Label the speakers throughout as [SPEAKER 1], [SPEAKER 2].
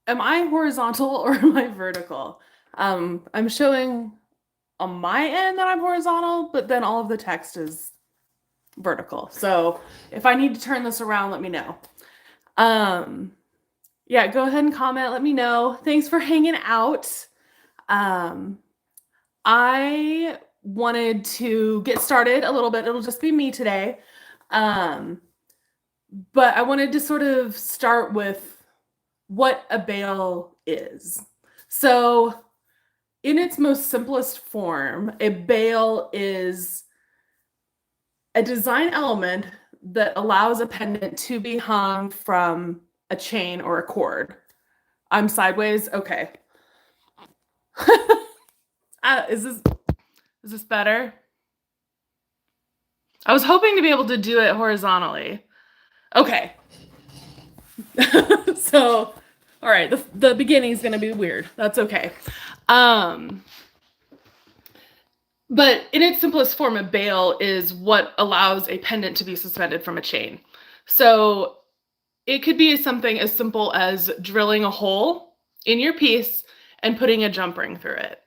[SPEAKER 1] am I horizontal or am I vertical? I'm showing on my end that I'm horizontal, but then all of the text is vertical. So if I need to turn this around, let me know. Um, yeah, go ahead and comment. Let me know. Thanks for hanging out. Um, I wanted to get started a little bit. It'll just be me today. Um, but I wanted to sort of start with what a bale is. So, in its most simplest form, a bale is a design element that allows a pendant to be hung from a chain or a cord. I'm sideways. Okay. Is this better? I was hoping to be able to do it horizontally. Okay. So, all right, the beginning is going to be weird. That's okay. Um, but in its simplest form, a bale is what allows a pendant to be suspended from a chain. So it could be something as simple as drilling a hole in your piece and putting a jump ring through it.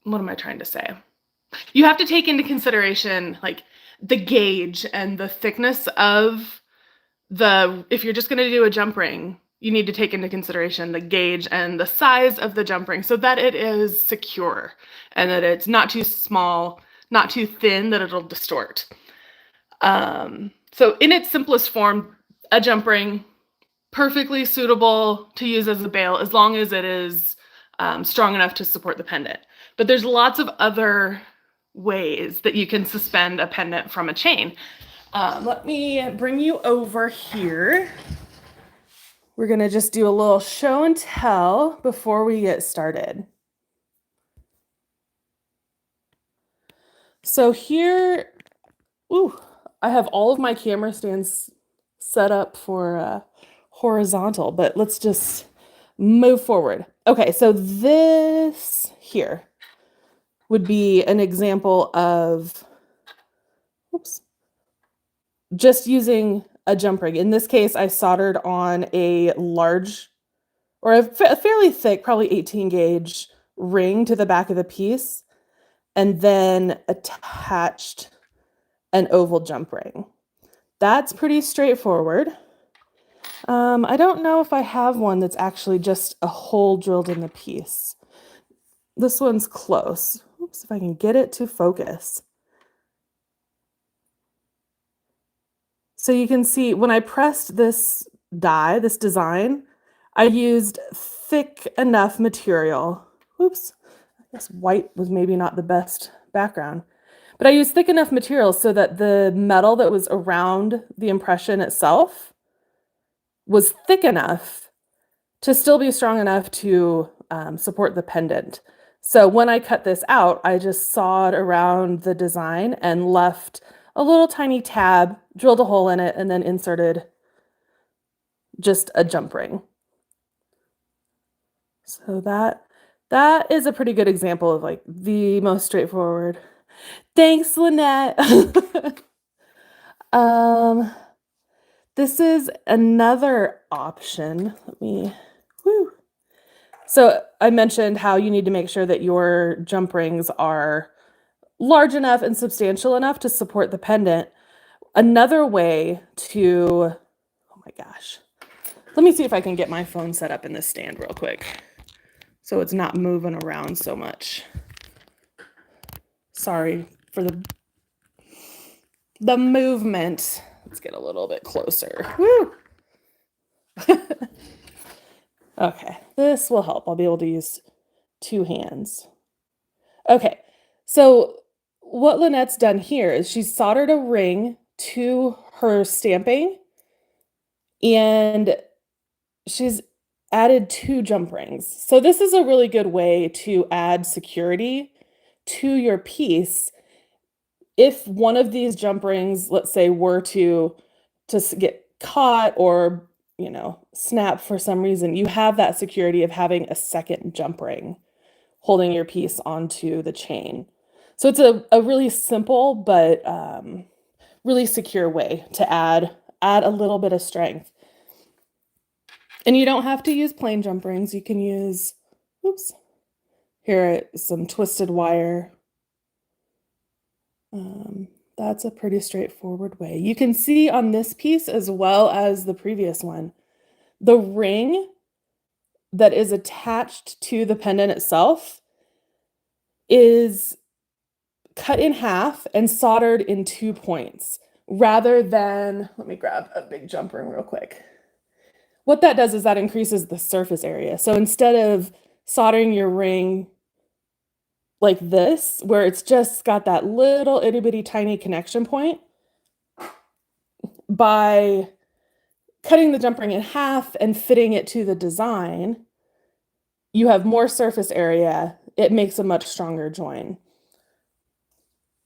[SPEAKER 1] What am I trying to say? You have to take into consideration like the gauge and the thickness of if you're just going to do a jump ring, you need to take into consideration the gauge and the size of the jump ring so that it is secure and that it's not too small, not too thin that it'll distort. So in its simplest form, a jump ring, perfectly suitable to use as a bale as long as it is strong enough to support the pendant. But there's lots of other ways that you can suspend a pendant from a chain. Let me bring you over here. We're going to just do a little show and tell before we get started. So here, I have all of my camera stands set up for horizontal, but let's just move forward. Okay, so this here would be an example of, just using a jump ring. In this case, I soldered on a large or a fairly thick, probably 18 gauge ring to the back of the piece, and then attached an oval jump ring. That's pretty straightforward. I don't know if I have one that's actually just a hole drilled in the piece. This one's close. Oops, if I can get it to focus. So you can see when I pressed this design, I used thick enough material. Oops, I guess white was maybe not the best background. But I used thick enough material so that the metal that was around the impression itself was thick enough to still be strong enough to support the pendant. So when I cut this out, I just sawed around the design and left a little tiny tab, drilled a hole in it, and then inserted just a jump ring. So that is a pretty good example of like the most straightforward. Thanks, Lynette. This is another option. So I mentioned how you need to make sure that your jump rings are large enough and substantial enough to support the pendant. Another way to, oh my gosh, let me see if I can get my phone set up in this stand real quick so it's not moving around so much. Sorry for the movement. Let's get a little bit closer. Woo! Okay, this will help. I'll be able to use two hands. Okay, so what Lynette's done here is she's soldered a ring to her stamping and she's added two jump rings. So this is a really good way to add security to your piece. If one of these jump rings, let's say, were to get caught or, snap for some reason, you have that security of having a second jump ring holding your piece onto the chain. So it's a really simple but really secure way to add add a little bit of strength. And you don't have to use plain jump rings. You can use, oops, here some twisted wire. That's a pretty straightforward way. You can see on this piece as well as the previous one, the ring that is attached to the pendant itself is cut in half and soldered in 2 points rather than, let me grab a big jump ring real quick. What that does is that increases the surface area. So instead of soldering your ring like this, where it's just got that little itty bitty tiny connection point, by cutting the jump ring in half and fitting it to the design, you have more surface area. It makes a much stronger join.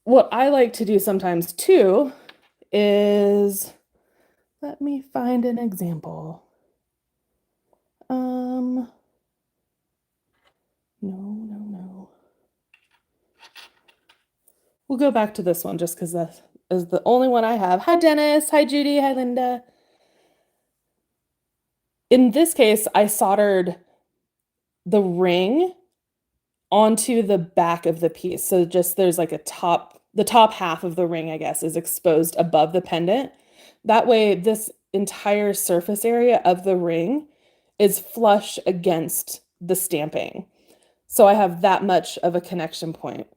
[SPEAKER 1] What I like to do sometimes too is, let me find an example. No. We'll go back to this one just because that is the only one I have. Hi, Dennis. Hi, Judy. Hi, Linda. In this case, I soldered the ring onto the back of the piece. So just there's like the top half of the ring, I guess, is exposed above the pendant. That way, this entire surface area of the ring is flush against the stamping. So I have that much of a connection point,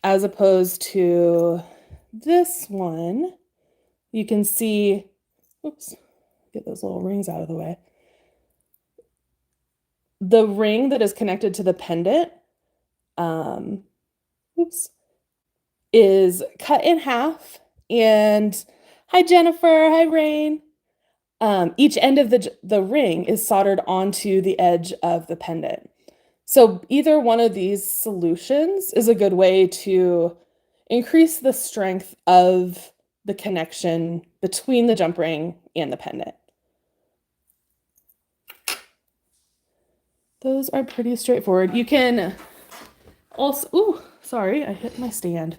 [SPEAKER 1] as opposed to this one. You can see, oops, get those little rings out of the way. The ring that is connected to the pendant, is cut in half. And hi, Jennifer. Hi, Rain. Each end of the ring is soldered onto the edge of the pendant. So either one of these solutions is a good way to increase the strength of the connection between the jump ring and the pendant. Those are pretty straightforward. You can also, ooh, sorry, I hit my stand.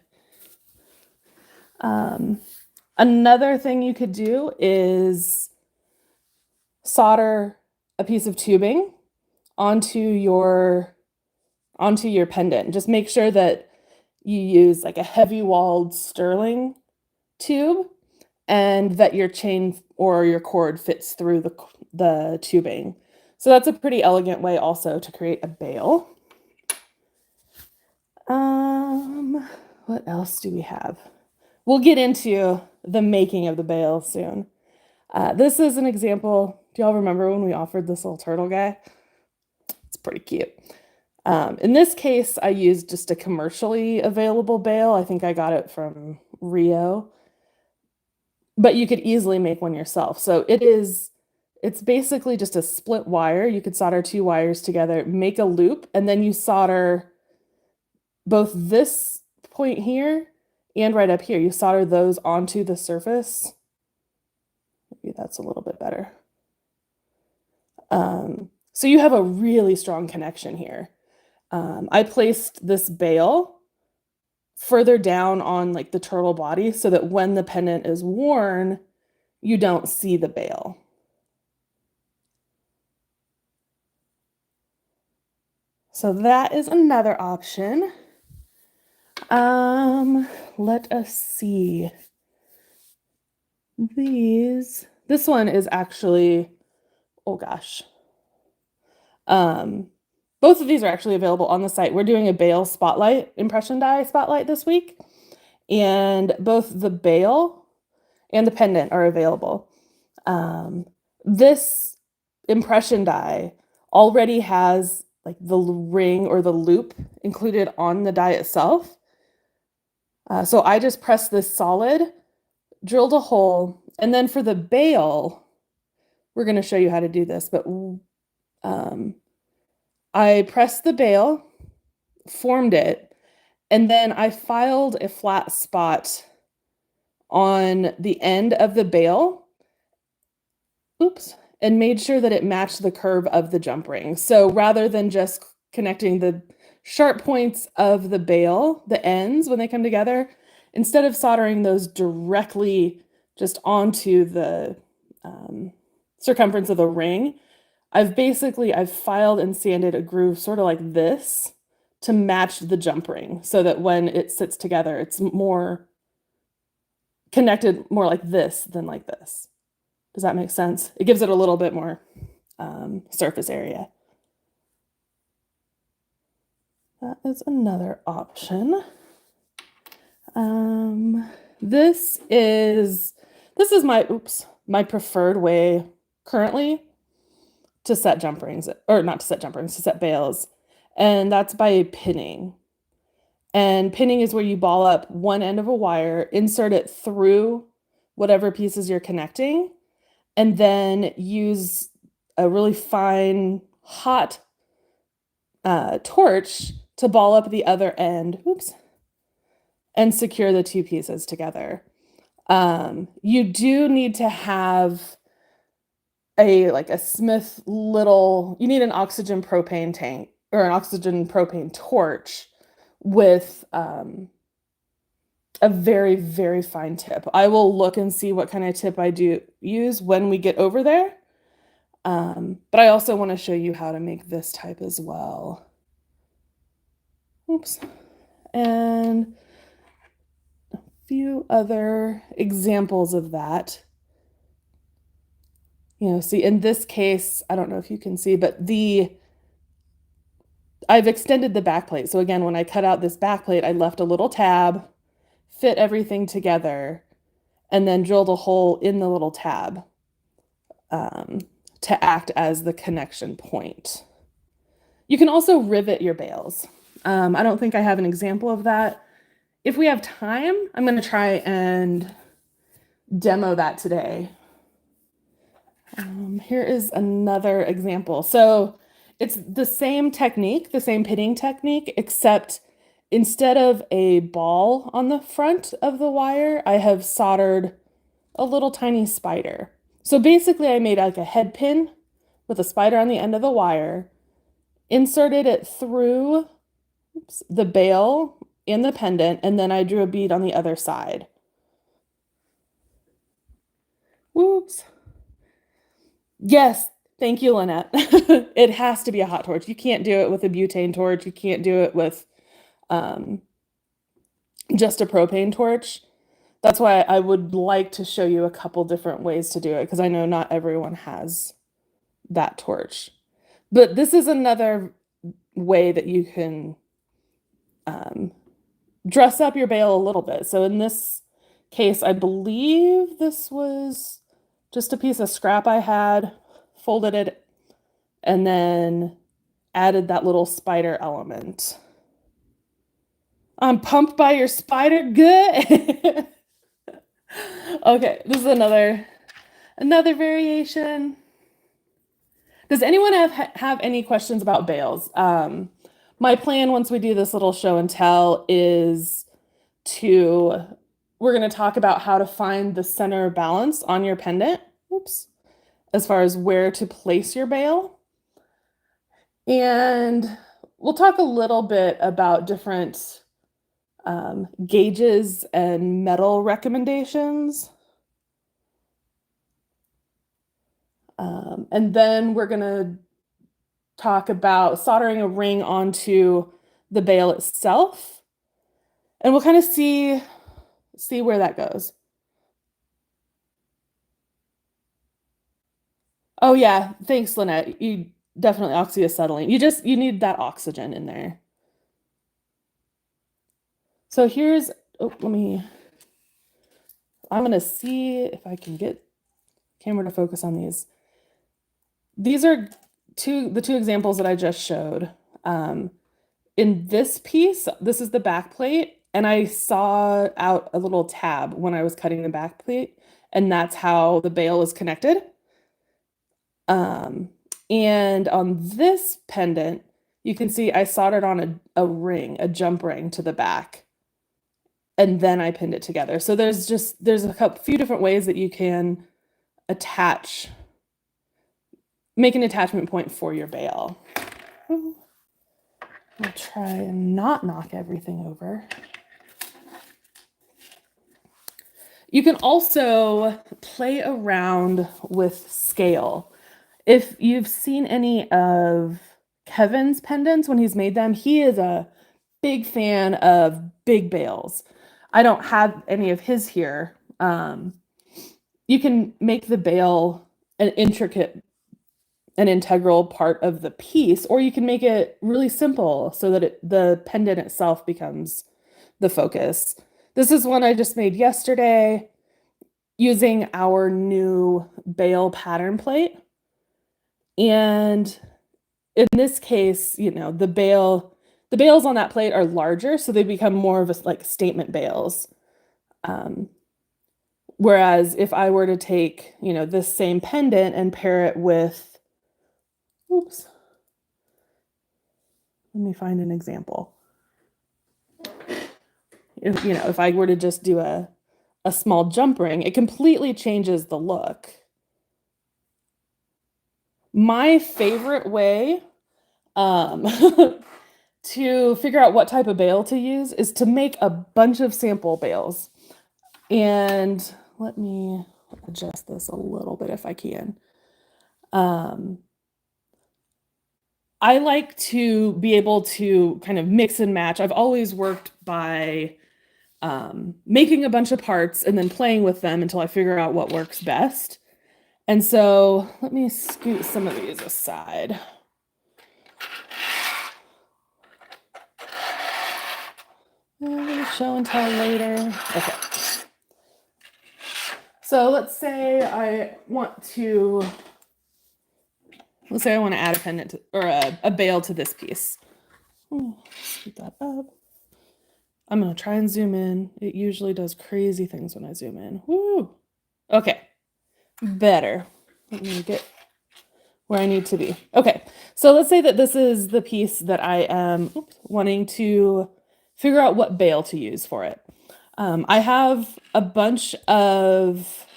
[SPEAKER 1] Another thing you could do is solder a piece of tubing onto your pendant. Just make sure that you use like a heavy walled sterling tube and that your chain or your cord fits through the tubing. So that's a pretty elegant way also to create a bail. What else do we have? We'll get into the making of the bail soon. This is an example. Do y'all remember when we offered this little turtle guy? It's pretty cute. In this case, I used just a commercially available bail. I think I got it from Rio, but you could easily make one yourself. So it's basically just a split wire. You could solder 2 wires together, make a loop, and then you solder both this point here and right up here. You solder those onto the surface. Maybe that's a little bit better. So you have a really strong connection here. I placed this bail further down on like the turtle body so that when the pendant is worn, you don't see the bail. So that is another option. Let us see. This one is actually, oh gosh. Both of these are actually available on the site. We're doing a bail spotlight, impression die spotlight this week. And both the bail and the pendant are available. This impression die already has like the ring or the loop included on the die itself. So I just pressed this solid, drilled a hole, and then for the bail, we're going to show you how to do this, but I pressed the bail, formed it, and then I filed a flat spot on the end of the bail, and made sure that it matched the curve of the jump ring. So rather than just connecting the sharp points of the bail, the ends when they come together, instead of soldering those directly just onto the circumference of the ring, I've filed and sanded a groove sort of like this to match the jump ring so that when it sits together, it's more connected more like this than like this. Does that make sense? It gives it a little bit more surface area. That is another option. This is my preferred way currently to set jump rings, or not to set jump rings, to set bales. And that's by pinning. And pinning is where you ball up one end of a wire, insert it through whatever pieces you're connecting, and then use a really fine, hot torch to ball up the other end, and secure the two pieces together. You do need to have a Smith you need an oxygen propane tank or an oxygen propane torch with a very, very fine tip. I will look and see what kind of tip I do use when we get over there. But I also want to show you how to make this type as well. And a few other examples of that. See, in this case, I don't know if you can see, but I've extended the back plate. So again, when I cut out this back plate, I left a little tab, fit everything together, and then drilled a hole in the little tab to act as the connection point. You can also rivet your bales. I don't think I have an example of that. If we have time, I'm going to try and demo that today. Here is another example. So it's the same technique, the same pinning technique, except instead of a ball on the front of the wire, I have soldered a little tiny spider. So basically I made like a head pin with a spider on the end of the wire, inserted it through the bale and the pendant, and then I drew a bead on the other side. Whoops. Yes, thank you, Lynette. It has to be a hot torch. You can't do it with a butane torch. You can't do it with just a propane torch. That's why I would like to show you a couple different ways to do it, because I know not everyone has that torch. But this is another way that you can dress up your bale a little bit. So in this case, I believe this was just a piece of scrap I had, folded it, and then added that little spider element. I'm pumped by your spider. Good. Okay, this is another variation. Does anyone have any questions about bales? My plan once we do this little show and tell is we're going to talk about how to find the center balance on your pendant. As far as where to place your bale. And we'll talk a little bit about different gauges and metal recommendations. And then we're going to talk about soldering a ring onto the bale itself. And we'll kind of see where that goes. Oh yeah, thanks, Lynette. You definitely oxyacetylene. You need that oxygen in there. So here's, I'm gonna see if I can get camera to focus on these. These are the two examples that I just showed. In this piece, this is the back plate, and I saw out a little tab when I was cutting the back plate, and that's how the bale is connected. And on this pendant, you can see I soldered on a ring, a jump ring to the back, and then I pinned it together. So there's a few different ways that you can make an attachment point for your bale. I'll try and not knock everything over. You can also play around with scale. If you've seen any of Kevin's pendants when he's made them, he is a big fan of big bales. I don't have any of his here. You can make the bale an intricate, an integral part of the piece, or you can make it really simple so that the pendant itself becomes the focus. This is one I just made yesterday using our new bale pattern plate. And in this case, the bales on that plate are larger, so they become more of a like statement bales. Um, Whereas if I were to take, this same pendant and pair it with, oops, let me find an example. If I were to just do a small jump ring, it completely changes the look. My favorite way um, to figure out what type of bale to use is to make a bunch of sample bales. And let me adjust this a little bit if I can. I like to be able to kind of mix and match. I've always worked by making a bunch of parts and then playing with them until I figure out what works best. And so let me scoot some of these aside. Show and tell later. Okay. So let's say I want to add a pendant or a bale to this piece. Scoot that up. I'm going to try and zoom in. It usually does crazy things when I zoom in. Woo! Okay. Better. Let me get where I need to be. Okay. So let's say that this is the piece that I am wanting to figure out what bale to use for it. I have a bunch of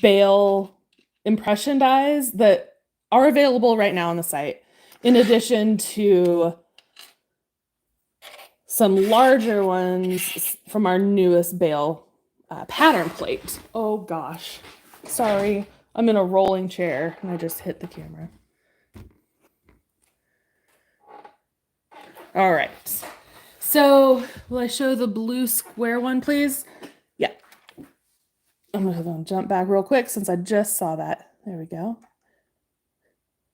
[SPEAKER 1] bale impression dies that are available right now on the site, in addition to some larger ones from our newest bale pattern plate. Oh gosh, sorry. I'm in a rolling chair and I just hit the camera. All right. So will I show the blue square one, please? Yeah. I'm going to jump back real quick since I just saw that. There we go.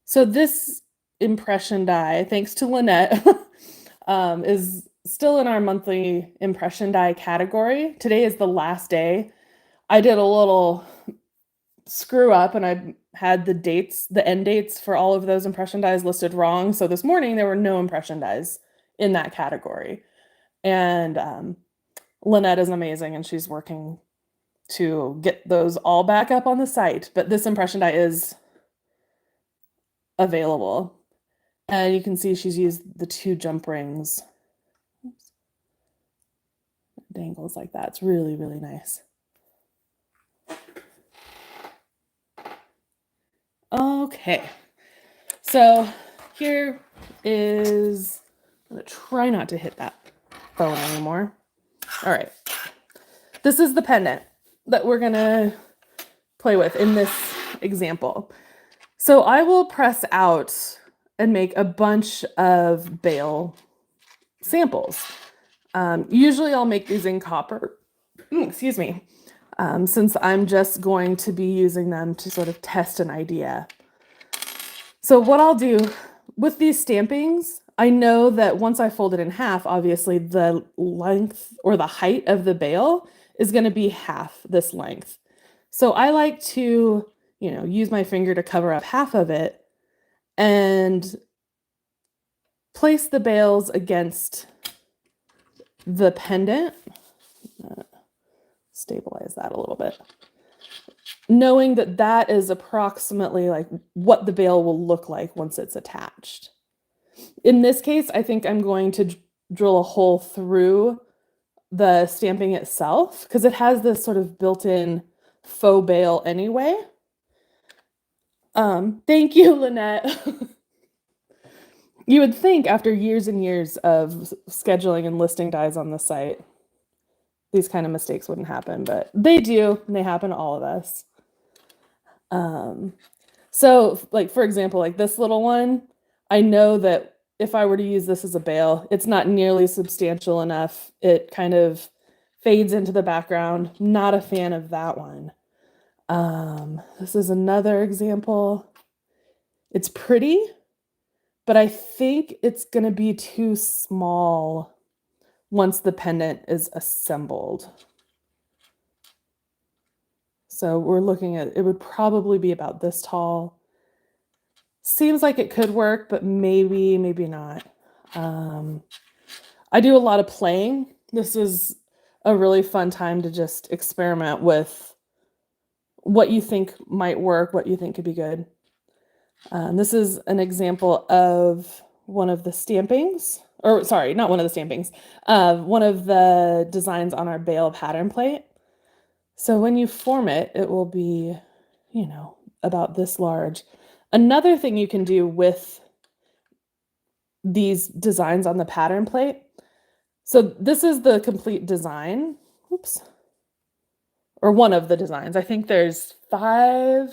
[SPEAKER 1] So this impression die, thanks to Lynette, is still in our monthly impression die category. Today is the last day. I did a little screw up and I had the end dates for all of those impression dies listed wrong. So this morning there were no impression dies in that category. And Lynette is amazing and she's working to get those all back up on the site. But this impression die is available. And you can see she's used the 2 jump rings. Oops. Dangles like that. It's really, really nice. Okay. So here is, I'm going to try not to hit that phone anymore. All right. This is the pendant that we're going to play with in this example. So I will press out and make a bunch of bale samples. Usually I'll make these in copper, excuse me, since I'm just going to be using them to sort of test an idea. So what I'll do with these stampings, I know that once I fold it in half, obviously the length or the height of the bale is going to be half this length. So I like to, use my finger to cover up half of it and place the bales against the pendant. Stabilize that a little bit. Knowing that that is approximately like what the bale will look like once it's attached. In this case, I think I'm going to drill a hole through the stamping itself because it has this sort of built-in faux bale anyway. Thank you, Lynette. You would think after years and years of scheduling and listing dies on the site these kind of mistakes wouldn't happen, but they do, and they happen to all of us. So like, for example, like this little one, I know that if I were to use this as a bail, it's not nearly substantial enough. It kind of fades into the background. Not a fan of that one. This is another example. It's pretty, but I think it's going to be too small once the pendant is assembled. So we're looking at, it would probably be about this tall. Seems like it could work, but maybe not. I do a lot of playing. This is a really fun time to just experiment with what you think might work, what you think could be good. This is an example of one of the stampings, or sorry, not one of the stampings, one of the designs on our bail pattern plate. So when you form it, it will be, you know, about this large. Another thing you can do with these designs on the pattern plate. So this is the complete design. Oops. Or one of the designs. I think there's 5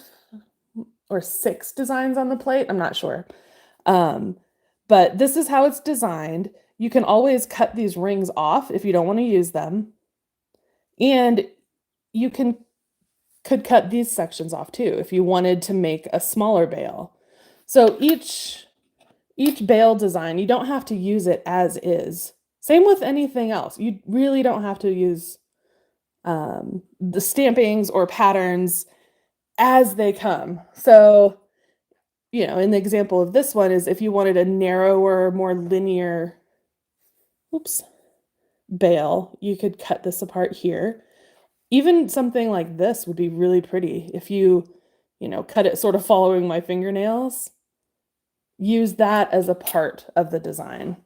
[SPEAKER 1] or 6 designs on the plate. I'm not sure. But this is how it's designed. You can always cut these rings off if you don't want to use them. And you could cut these sections off too if you wanted to make a smaller bail. So each bail design, you don't have to use it as is. Same with anything else. You really don't have to use the stampings or patterns as they come. So, you know, in the example of this one is if you wanted a narrower, more linear, bail, you could cut this apart here. Even something like this would be really pretty if you know, cut it sort of following my fingernails. Use that as a part of the design.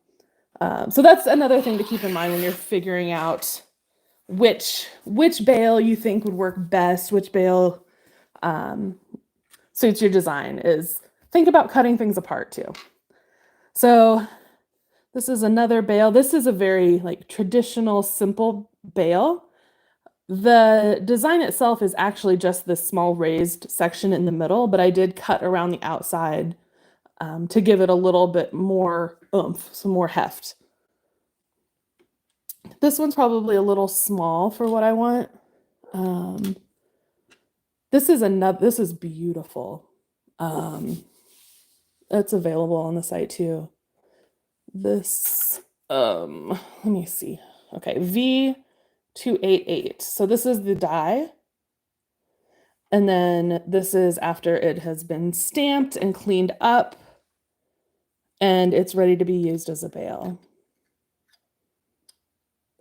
[SPEAKER 1] So that's another thing to keep in mind when you're figuring out which bail you think would work best, which bail suits your design, is think about cutting things apart too. So this is another bail. This is a very like traditional, simple bail. The design itself is actually just this small raised section in the middle, but I did cut around the outside to give it a little bit more oomph, some more heft. This one's probably a little small for what I want. This is beautiful. It's available on the site too. This, let me see. Okay, V288. So this is the die. And then this is after it has been stamped and cleaned up, and it's ready to be used as a bail.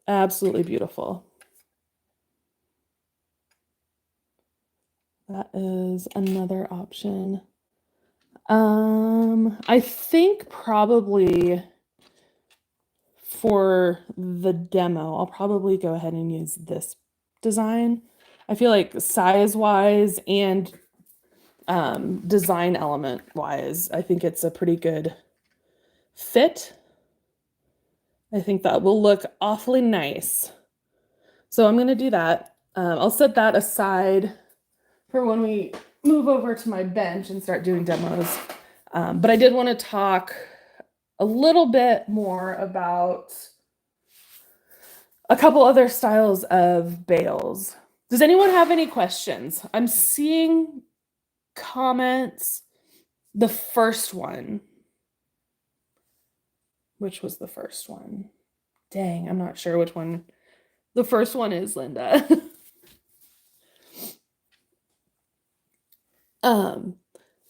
[SPEAKER 1] Absolutely beautiful. That is another option. I think probably for the demo, I'll probably go ahead and use this design. I feel like size-wise and design element-wise, I think it's a pretty good fit. I think that will look awfully nice. So I'm going to do that. I'll set that aside for when we move over to my bench and start doing demos. But I did want to talk a little bit more about a couple other styles of bails. Does anyone have any questions? I'm seeing comments. The first one. Which was the first one? Dang, I'm not sure which one the first one is, Linda.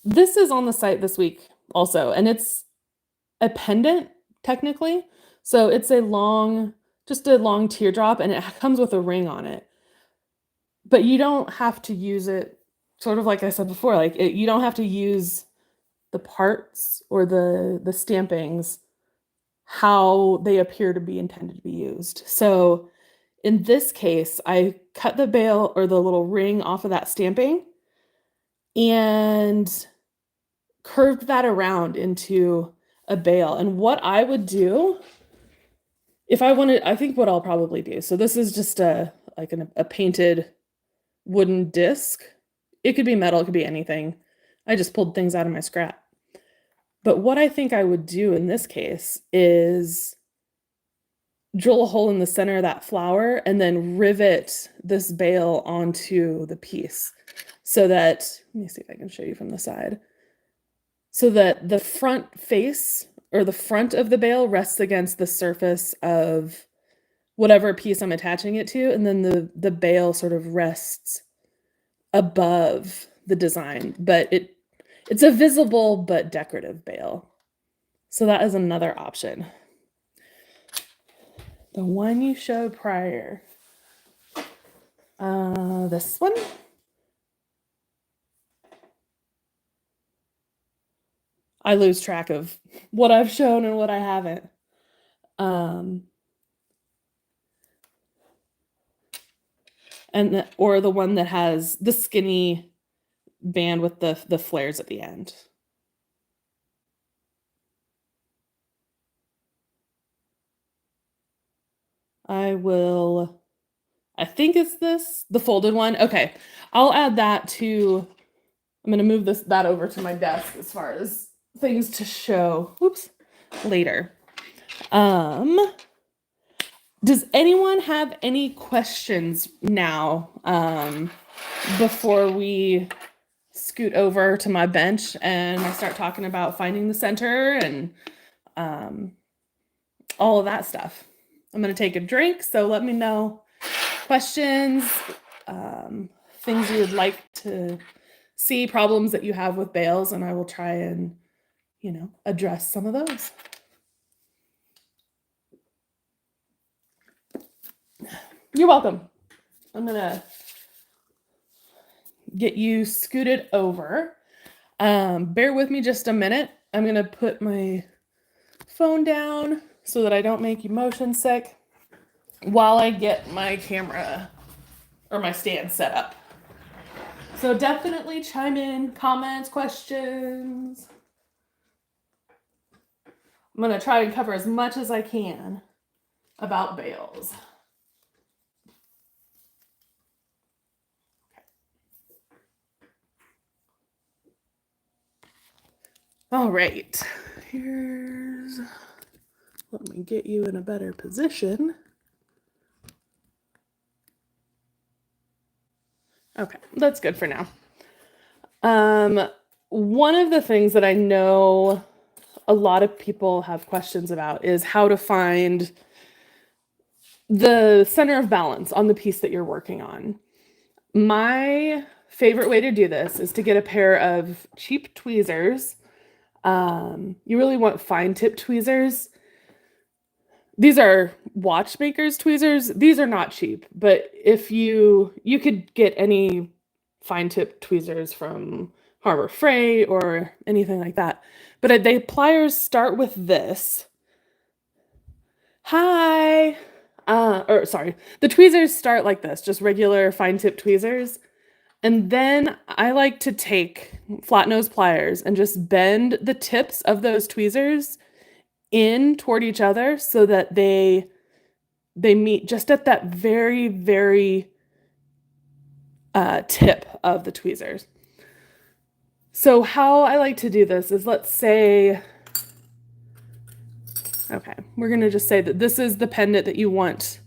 [SPEAKER 1] This is on the site this week also, and it's a pendant technically. So it's just a long teardrop, and it comes with a ring on it. But you don't have to use it, sort of like I said before, like you don't have to use the parts or the stampings how they appear to be intended to be used. So in this case, I cut the bail or the little ring off of that stamping and curved that around into a bail. And what I would do if I wanted, I think what I'll probably do, so this is just a painted wooden disc. It could be metal, it could be anything. I just pulled things out of my scrap. But what I think I would do in this case is drill a hole in the center of that flower and then rivet this bale onto the piece so that, let me see if I can show you from the side, so that the front face or the front of the bale rests against the surface of whatever piece I'm attaching it to, and then the bale sort of rests above the design, but it's a visible but decorative bale. So that is another option. The one you showed prior. This one. I lose track of what I've shown and what I haven't. Or the one that has the skinny band with the flares at the end. I think it's this, the folded one. Okay, I'll add that to, I'm gonna move that over to my desk as far as things to show, later. Does anyone have any questions now, before we scoot over to my bench and I start talking about finding the center and all of that stuff? I'm going to take a drink, so let me know questions, things you would like to see, problems that you have with bales, and I will try and, address some of those. You're welcome. I'm going to get you scooted over. Bear with me just a minute. I'm going to put my phone down so that I don't make you motion sick while I get my camera or my stand set up. So definitely chime in, comments, questions. I'm going to try and cover as much as I can about bales. All right, let me get you in a better position. Okay, that's good for now. One of the things that I know a lot of people have questions about is how to find the center of balance on the piece that you're working on. My favorite way to do this is to get a pair of cheap tweezers. You really want fine tip tweezers. These are watchmakers tweezers. These are not cheap, but if you could get any fine tip tweezers from Harbor Freight or anything like that. But the pliers start with this. The tweezers start like this, just regular fine tip tweezers. And then I like to take flat nose pliers and just bend the tips of those tweezers in toward each other so that they meet just at that very, very tip of the tweezers. So how I like to do this is, let's say, okay, we're going to just say that this is the pendant that you want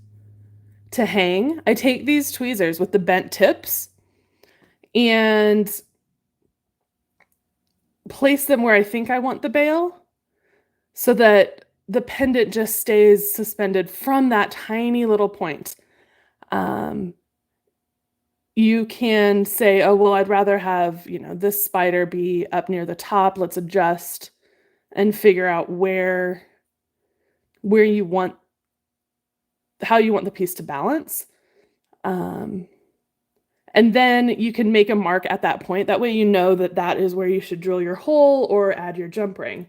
[SPEAKER 1] to hang. I take these tweezers with the bent tips and place them where I think I want the bale so that the pendant just stays suspended from that tiny little point. You can say, oh, well, I'd rather have, this spider be up near the top. Let's adjust and figure out where you want, how you want the piece to balance. And then you can make a mark at that point. That way you know that that is where you should drill your hole or add your jump ring.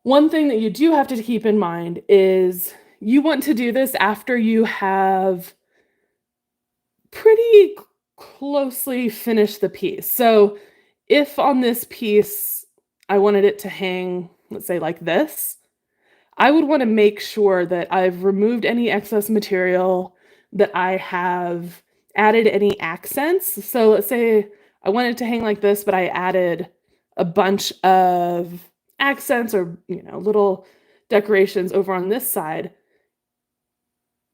[SPEAKER 1] One thing that you do have to keep in mind is you want to do this after you have pretty closely finished the piece. So if on this piece I wanted it to hang, let's say like this, I would want to make sure that I've removed any excess material, that I have added any accents. So let's say I want it to hang like this, but I added a bunch of accents or, little decorations over on this side.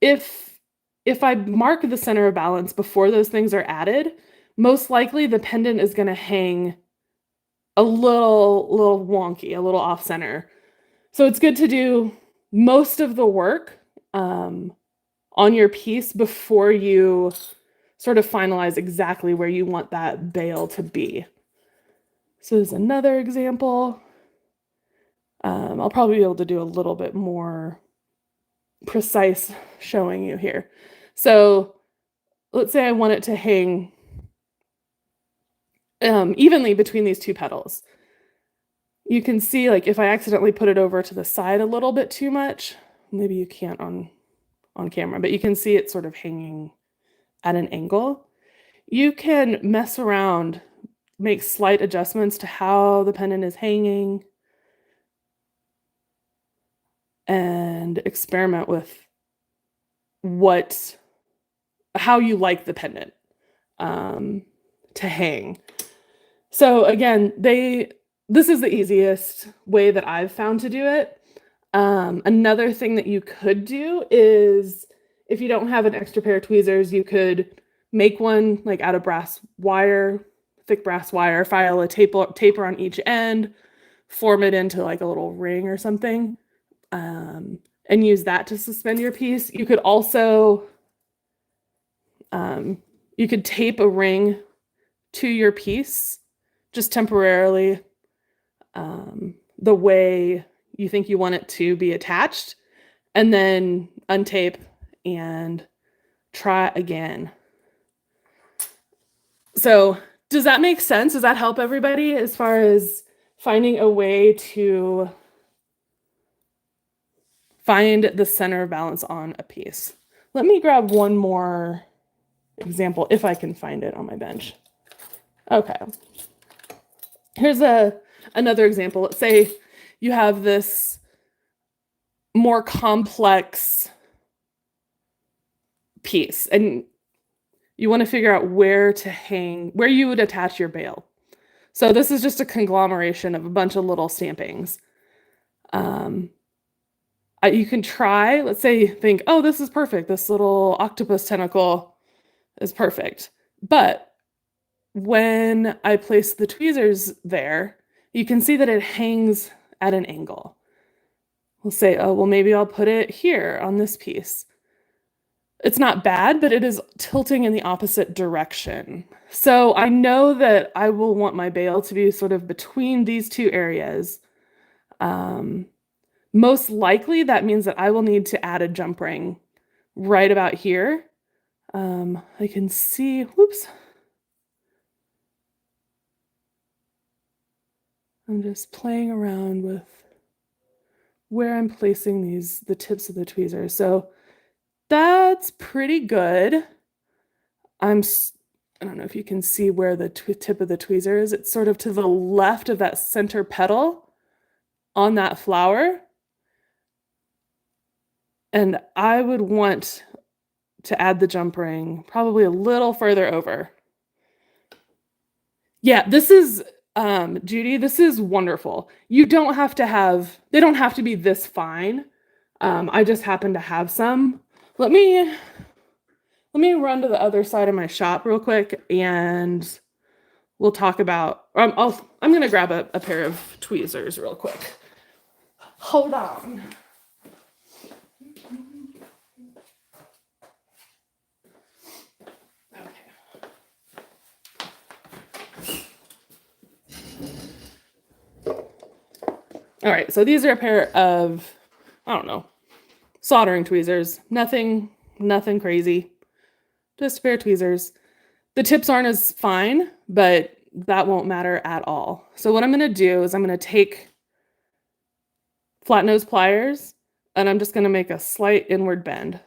[SPEAKER 1] If I mark the center of balance before those things are added, most likely the pendant is going to hang a little wonky, a little off center. So it's good to do most of the work on your piece before you sort of finalize exactly where you want that bail to be. So there's another example. I'll probably be able to do a little bit more precise showing you here. So let's say I want it to hang evenly between these two petals. You can see, like, if I accidentally put it over to the side a little bit too much, maybe you can't on camera, but you can see it sort of hanging at an angle. You can mess around, make slight adjustments to how the pendant is hanging, and experiment with how you like the pendant to hang. So again, this is the easiest way that I've found to do it. Another thing that you could do is, if you don't have an extra pair of tweezers, you could make one like out of brass wire, thick brass wire, file a taper on each end, form it into like a little ring or something, and use that to suspend your piece. You could also, you could tape a ring to your piece just temporarily, the way you think you want it to be attached, and then untape and try again. So does that make sense? Does that help everybody as far as finding a way to find the center of balance on a piece? Let me grab one more example if I can find it on my bench. Okay. Here's another example. Let's say you have this more complex piece and you want to figure out where you would attach your bail. So this is just a conglomeration of a bunch of little stampings. You can try, let's say, think, oh, this is perfect. This little octopus tentacle is perfect. But when I place the tweezers there, you can see that it hangs at an angle. We'll say, oh, well, maybe I'll put it here on this piece. It's not bad, but it is tilting in the opposite direction. So I know that I will want my bail to be sort of between these two areas. Most likely that means that I will need to add a jump ring right about here. I can see, whoops. I'm just playing around with where I'm placing the tips of the tweezers. So that's pretty good. I don't know if you can see where the tip of the tweezer is. It's sort of to the left of that center petal on that flower. And I would want to add the jump ring probably a little further over. Yeah, this is, Judy, this is wonderful. They don't have to be this fine. I just happen to have some. Let me run to the other side of my shop real quick and we'll talk about, I'm going to grab a pair of tweezers real quick. Hold on. All right, so these are a pair of, I don't know, soldering tweezers. Nothing crazy. Just a pair of tweezers. The tips aren't as fine, but that won't matter at all. So what I'm going to do is I'm going to take flat nose pliers and I'm just going to make a slight inward bend.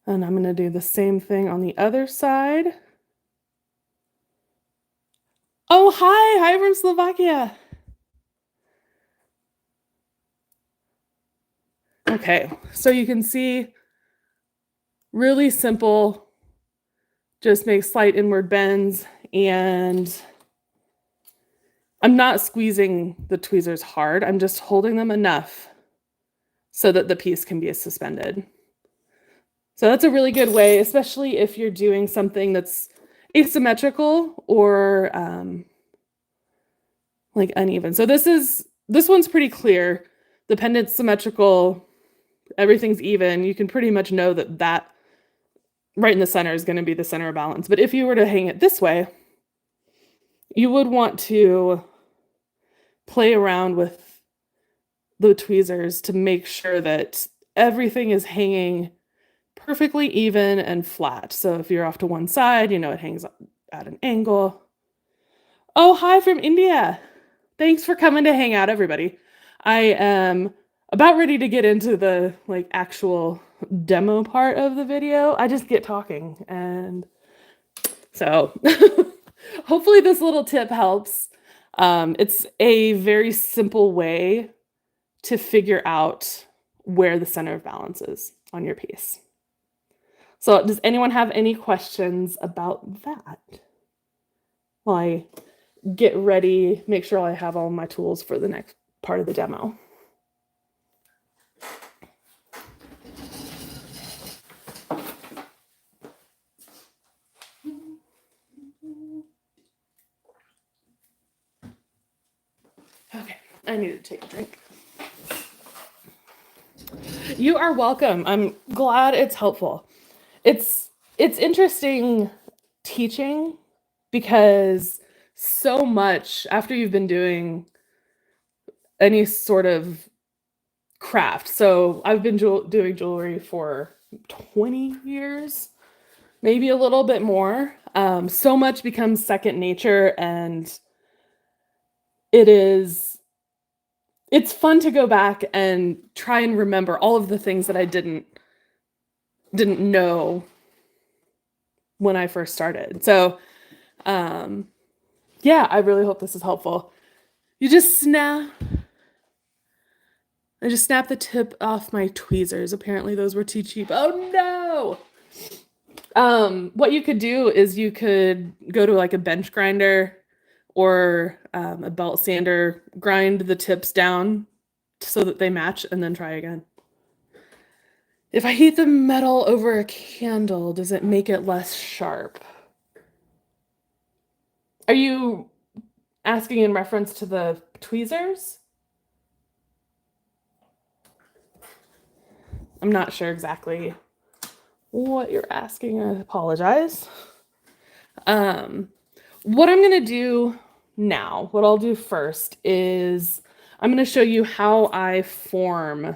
[SPEAKER 1] And I'm going to do the same thing on the other side. Oh, hi from Slovakia. Okay, so you can see really simple, just make slight inward bends, and I'm not squeezing the tweezers hard. I'm just holding them enough so that the piece can be suspended. So that's a really good way, especially if you're doing something that's asymmetrical or like uneven. So this one's pretty clear. The pendant's symmetrical, everything's even. You can pretty much know that right in the center is going to be the center of balance. But if you were to hang it this way, you would want to play around with the tweezers to make sure that everything is hanging perfectly even and flat. So if you're off to one side, it hangs at an angle. Oh, hi from India. Thanks for coming to hang out, everybody. I am about ready to get into the actual demo part of the video. I just get talking, and so hopefully this little tip helps. It's a very simple way to figure out where the center of balance is on your piece. So does anyone have any questions about that? While I get ready, make sure I have all my tools for the next part of the demo. Okay, I need to take a drink. You are welcome. I'm glad it's helpful. It's interesting teaching because so much after you've been doing any sort of craft. So I've been doing jewelry for 20 years, maybe a little bit more. So much becomes second nature, and it's fun to go back and try and remember all of the things that I didn't know when I first started. So, yeah, I really hope this is helpful. I just snap the tip off my tweezers. Apparently those were too cheap. Oh no! What you could do is you could go to a bench grinder or a belt sander, grind the tips down so that they match, and then try again. If I heat the metal over a candle, does it make it less sharp? Are you asking in reference to the tweezers? I'm not sure exactly what you're asking. I apologize. What I'm going to do now, what I'll do first is I'm going to show you how I form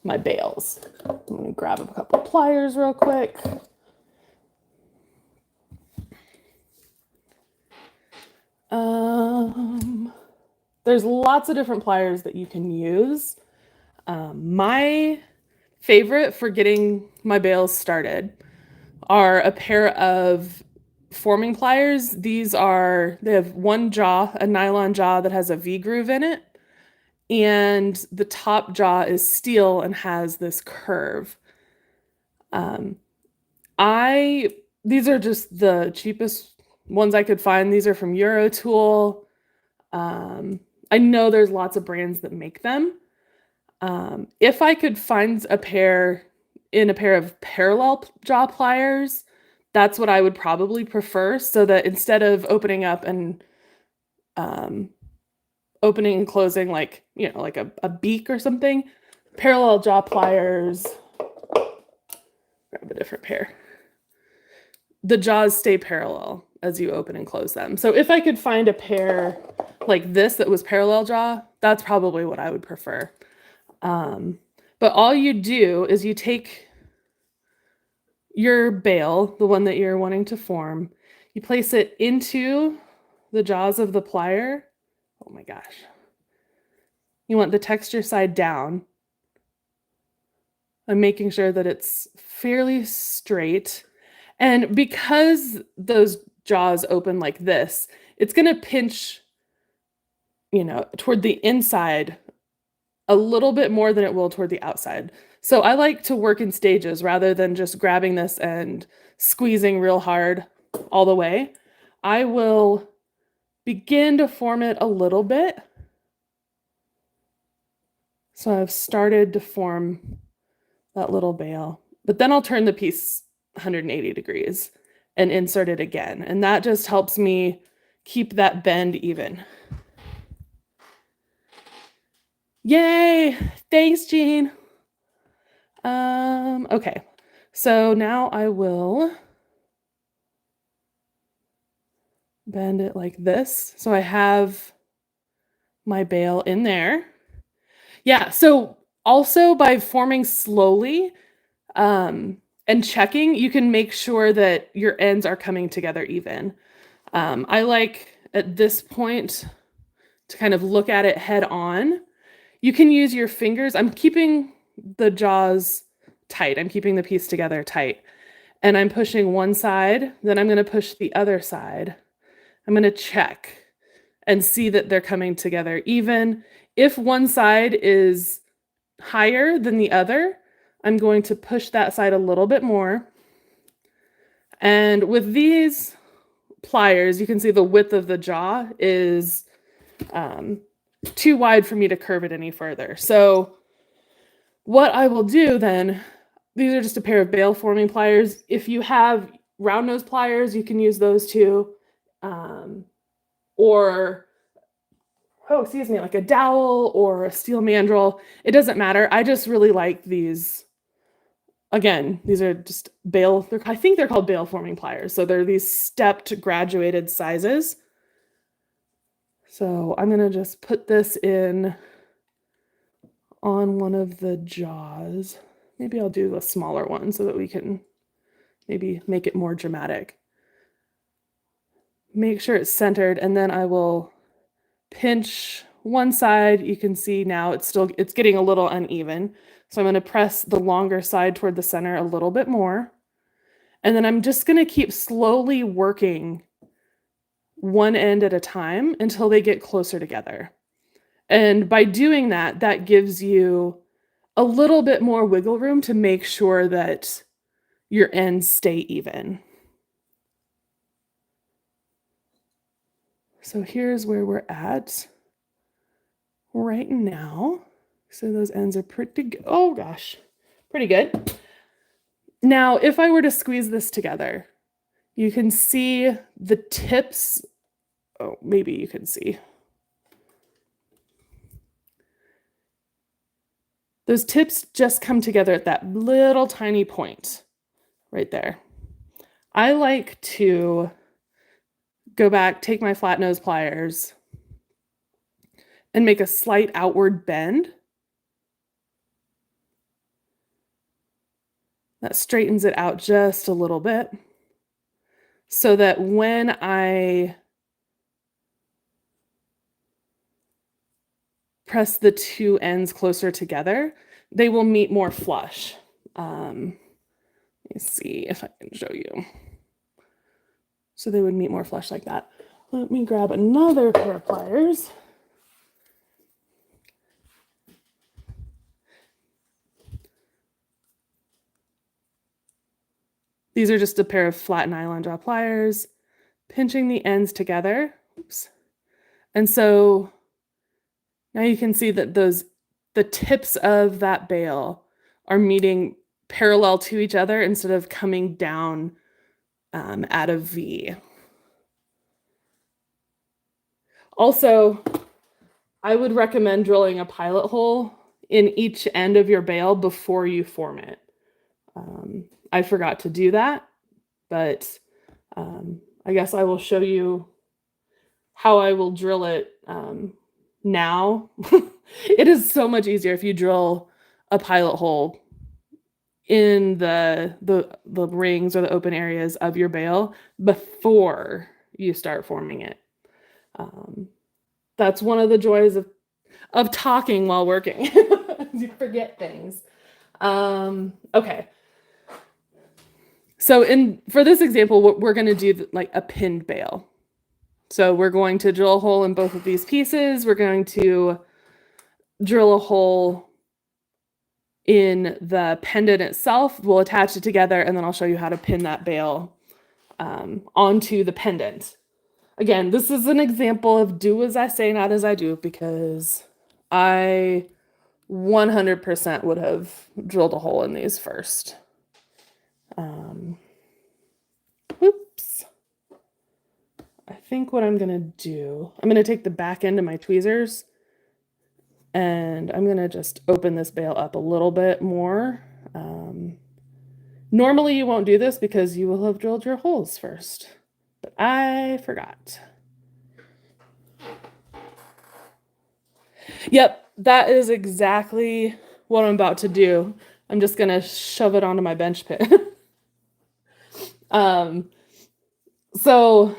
[SPEAKER 1] my bales. I'm going to grab a couple pliers real quick. There's lots of different pliers that you can use. My favorite for getting my bales started are a pair of forming pliers. They have one jaw, a nylon jaw that has a V-groove in it, and the top jaw is steel and has this curve. These are just the cheapest ones I could find. These are from Eurotool. I know there's lots of brands that make them. If I could find a pair of parallel jaw pliers, that's what I would probably prefer, so that instead of opening up and opening and closing like a beak or something, parallel jaw pliers, grab a different pair. The jaws stay parallel as you open and close them. So if I could find a pair like this that was parallel jaw, that's probably what I would prefer. But all you do is you take your bale, the one that you're wanting to form, you place it into the jaws of the plier. Oh my gosh. You want the texture side down. I'm making sure that it's fairly straight. And because those jaws open like this, it's going to pinch, toward the inside a little bit more than it will toward the outside. So I like to work in stages rather than just grabbing this and squeezing real hard all the way. I will begin to form it a little bit. So I've started to form that little bail, but then I'll turn the piece 180 degrees and insert it again. And that just helps me keep that bend even. Yay! Thanks, Jean. Okay, so now I will bend it like this. So I have my bail in there. Yeah, so also by forming slowly and checking, you can make sure that your ends are coming together even. I like at this point to kind of look at it head on. You can use your fingers. I'm keeping the jaws tight. I'm keeping the piece together tight. And I'm pushing one side, then I'm going to push the other side. I'm going to check and see that they're coming together even. If one side is higher than the other, I'm going to push that side a little bit more. And with these pliers, you can see the width of the jaw is too wide for me to curve it any further. So what I will do then, these are just a pair of bail forming pliers. If you have round nose pliers, you can use those too. Or, oh, excuse me, like a dowel or a steel mandrel. It doesn't matter. I just really like these. Again, these are just bail. I think they're called bail forming pliers. So they're these stepped graduated sizes. So I'm going to just put this in on one of the jaws. Maybe I'll do a smaller one so that we can maybe make it more dramatic. Make sure it's centered, and then I will pinch one side. You can see now it's getting a little uneven. So I'm going to press the longer side toward the center a little bit more. And then I'm just going to keep slowly working one end at a time until they get closer together. And by doing that, that gives you a little bit more wiggle room to make sure that your ends stay even. So here's where we're at right now. So those ends are pretty good. Oh gosh, pretty good. Now, if I were to squeeze this together, you can see the tips. Oh, maybe you can see. Those tips just come together at that little tiny point right there. I like to go back, take my flat nose pliers, and make a slight outward bend. That straightens it out just a little bit so that when I press the two ends closer together, they will meet more flush. Let me see if I can show you. So they would meet more flush like that. Let me grab another pair of pliers. These are just a pair of flat nylon jaw pliers, pinching the ends together. Oops. And so now you can see that the tips of that bail are meeting parallel to each other instead of coming down at a V. Also, I would recommend drilling a pilot hole in each end of your bail before you form it. I forgot to do that, but I guess I will show you how I will drill it now. It is so much easier if you drill a pilot hole in the rings or the open areas of your bail before you start forming it. That's one of the joys of talking while working. You forget things. Okay. So for this example, what we're going to do like a pinned bail. So we're going to drill a hole in both of these pieces. We're going to drill a hole in the pendant itself. We'll attach it together, and then I'll show you how to pin that bail onto the pendant. Again, this is an example of do as I say, not as I do, because I 100% would have drilled a hole in these first. Oops. I think what I'm gonna do, I'm gonna take the back end of my tweezers and I'm gonna just open this bail up a little bit more. Normally you won't do this because you will have drilled your holes first, but I forgot. Yep, that is exactly what I'm about to do. I'm just gonna shove it onto my bench pin. So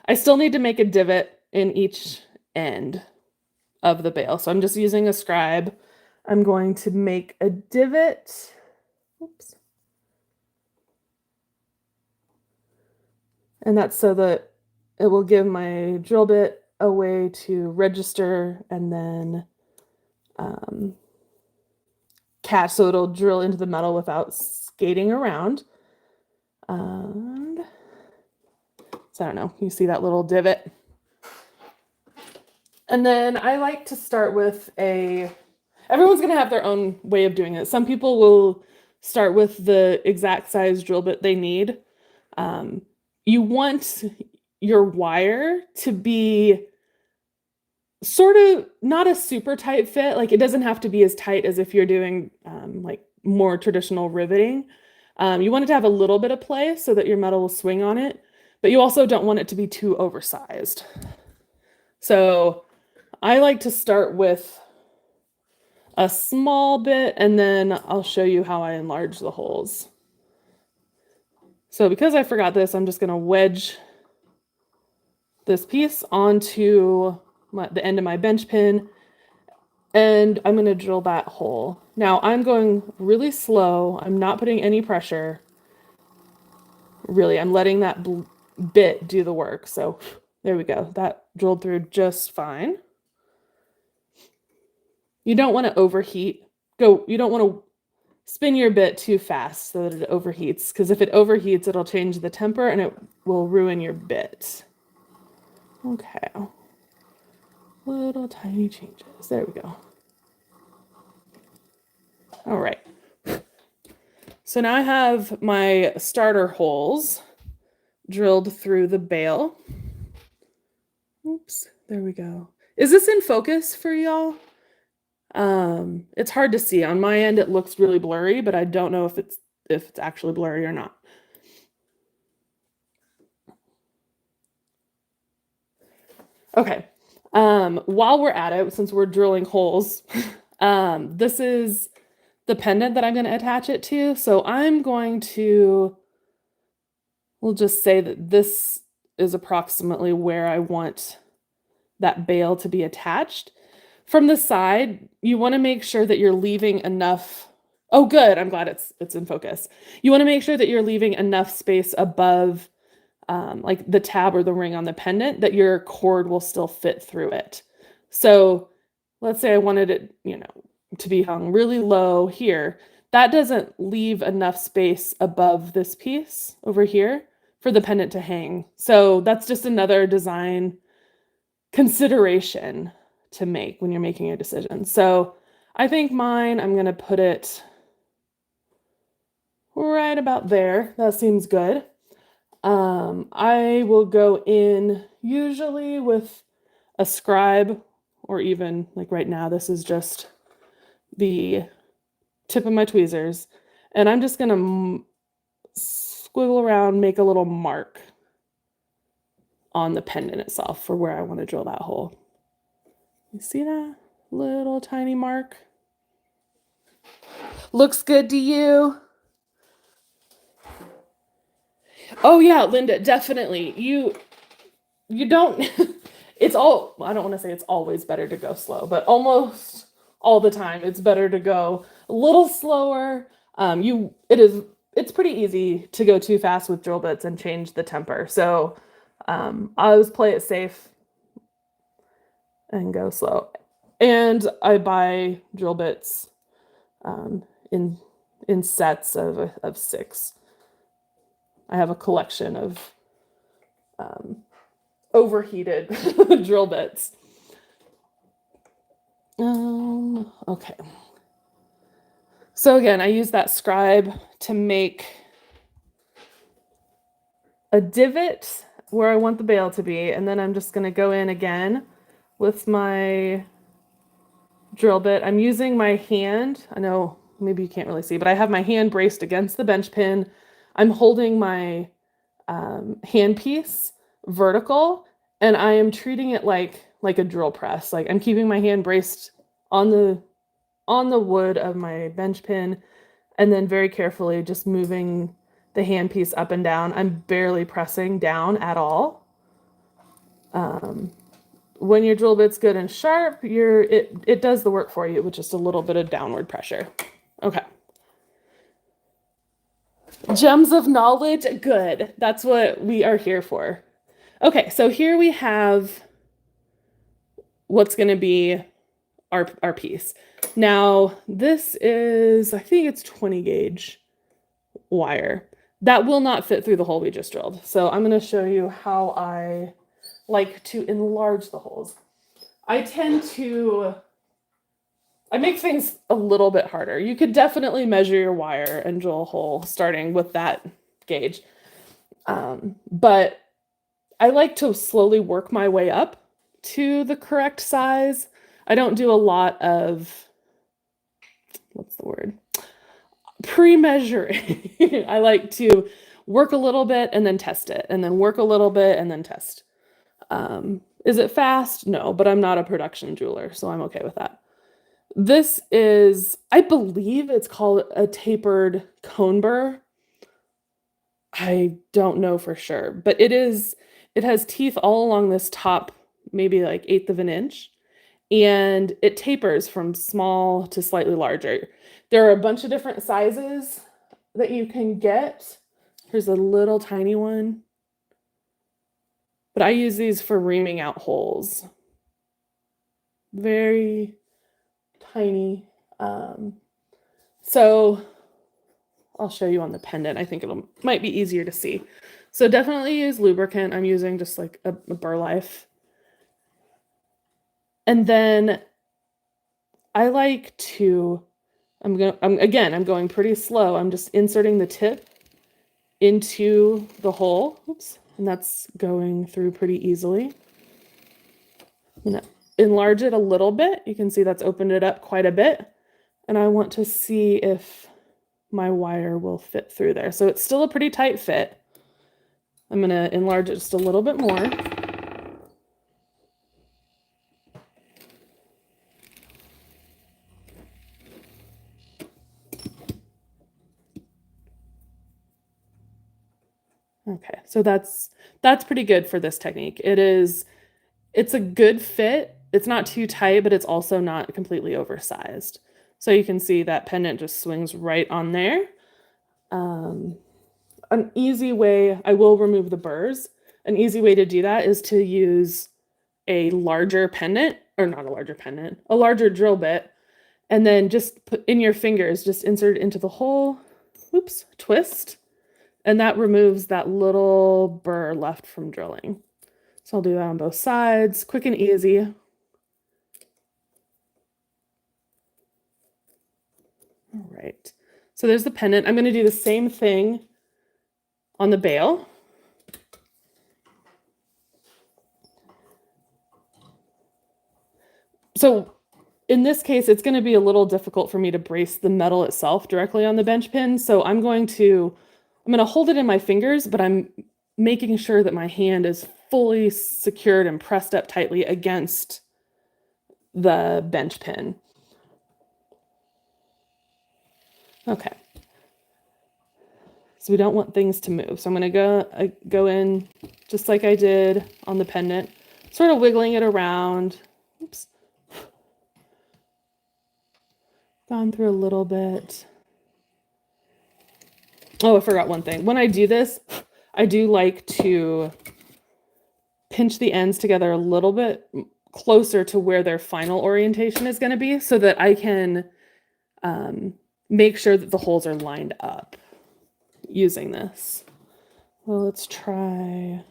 [SPEAKER 1] I still need to make a divot in each end of the bail. So I'm just using a scribe. I'm going to make a divot. Oops. And that's so that it will give my drill bit a way to register and then catch, so it'll drill into the metal without skating around. And so I don't know, you see that little divot? And then I like to start with everyone's gonna have their own way of doing it. Some people will start with the exact size drill bit they need. You want your wire to be sort of not a super tight fit. Like it doesn't have to be as tight as if you're doing like more traditional riveting. You want it to have a little bit of play so that your metal will swing on it, but you also don't want it to be too oversized. So I like to start with a small bit and then I'll show you how I enlarge the holes. So because I forgot this, I'm just gonna wedge this piece onto the end of my bench pin and I'm gonna drill that hole. Now I'm going really slow. I'm not putting any pressure. Really, I'm letting that bit do the work. So there we go. That drilled through just fine. You don't want to overheat. You don't want to spin your bit too fast so that it overheats, because if it overheats, it'll change the temper and it will ruin your bit. Okay. Little tiny changes. There we go. All right. So now I have my starter holes drilled through the bail. Oops, there we go. Is this in focus for y'all? It's hard to see. On my end, it looks really blurry, but I don't know if it's actually blurry or not. Okay. While we're at it, since we're drilling holes, this is the pendant that I'm going to attach it to. So we'll just say that this is approximately where I want that bail to be attached. From the side, you want to make sure that you're leaving enough. Oh, good. I'm glad it's in focus. You want to make sure that you're leaving enough space above like the tab or the ring on the pendant that your cord will still fit through it. So let's say I wanted it, to be hung really low here. That doesn't leave enough space above this piece over here for the pendant to hang. So that's just another design consideration to make when you're making a decision. So I think mine, I'm going to put it right about there. That seems good. I will go in usually with a scribe, or even like right now, this is just the tip of my tweezers. And I'm just going to squiggle around, make a little mark on the pendant itself for where I want to drill that hole. You see that little tiny mark? Looks good to you? Oh yeah, Linda, definitely. You don't I don't want to say it's always better to go slow, but almost all the time it's better to go a little slower. It's pretty easy to go too fast with drill bits and change the temper. So I always play it safe and go slow. And I buy drill bits in sets of 6. I have a collection of overheated drill bits. Okay. So again, I use that scribe to make a divot where I want the bail to be, and then I'm just going to go in again with my drill bit. I'm using my hand. I know maybe you can't really see, but I have my hand braced against the bench pin. I'm holding my hand piece vertical, and I am treating it like a drill press. Like I'm keeping my hand braced on the wood of my bench pin, and then very carefully just moving the hand piece up and down. I'm barely pressing down at all. When your drill bit's good and sharp, it does the work for you with just a little bit of downward pressure. Okay. Gems of knowledge, good. That's what we are here for. Okay, so here we have what's going to be our piece. Now, this is, I think it's 20 gauge wire. That will not fit through the hole we just drilled. So I'm going to show you how I like to enlarge the holes. I make things a little bit harder. You could definitely measure your wire and drill a hole starting with that gauge. But I like to slowly work my way up to the correct size. I don't do a lot of, what's the word? Pre-measuring. I like to work a little bit and then test it, and then work a little bit and then test. Is it fast? No, but I'm not a production jeweler, so I'm okay with that. This is, I believe it's called a tapered cone burr. I don't know for sure, but it has teeth all along this top, maybe like 1/8 of an inch, and it tapers from small to slightly larger. There are a bunch of different sizes that you can get. Here's a little tiny one, but I use these for reaming out holes. Very tiny. So I'll show you on the pendant. I think might be easier to see. So definitely use lubricant. I'm using just like a Burr Life. And then I like to, I'm going pretty slow. I'm just inserting the tip into the hole. Oops. And that's going through pretty easily. I'm gonna enlarge it a little bit. You can see that's opened it up quite a bit. And I want to see if my wire will fit through there. So it's still a pretty tight fit. I'm going to enlarge it just a little bit more. Okay, so that's pretty good for this technique. It's a good fit. It's not too tight, but it's also not completely oversized. So you can see that pendant just swings right on there. An easy way, I will remove the burrs. An easy way to do that is to use a larger pendant, or not a larger pendant, a larger drill bit, and then just put in your fingers, just insert it into the hole, oops, twist, and that removes that little burr left from drilling. So I'll do that on both sides, quick and easy. All right, so there's the pendant. I'm going to do the same thing on the bail. So in this case, it's going to be a little difficult for me to brace the metal itself directly on the bench pin. So I'm going to hold it in my fingers, but I'm making sure that my hand is fully secured and pressed up tightly against the bench pin. Okay. So we don't want things to move. So I'm going to go in just like I did on the pendant, sort of wiggling it around. Oops. Gone through a little bit. Oh, I forgot one thing. When I do this, I do like to pinch the ends together a little bit closer to where their final orientation is going to be so that I can make sure that the holes are lined up using this. Well, let's try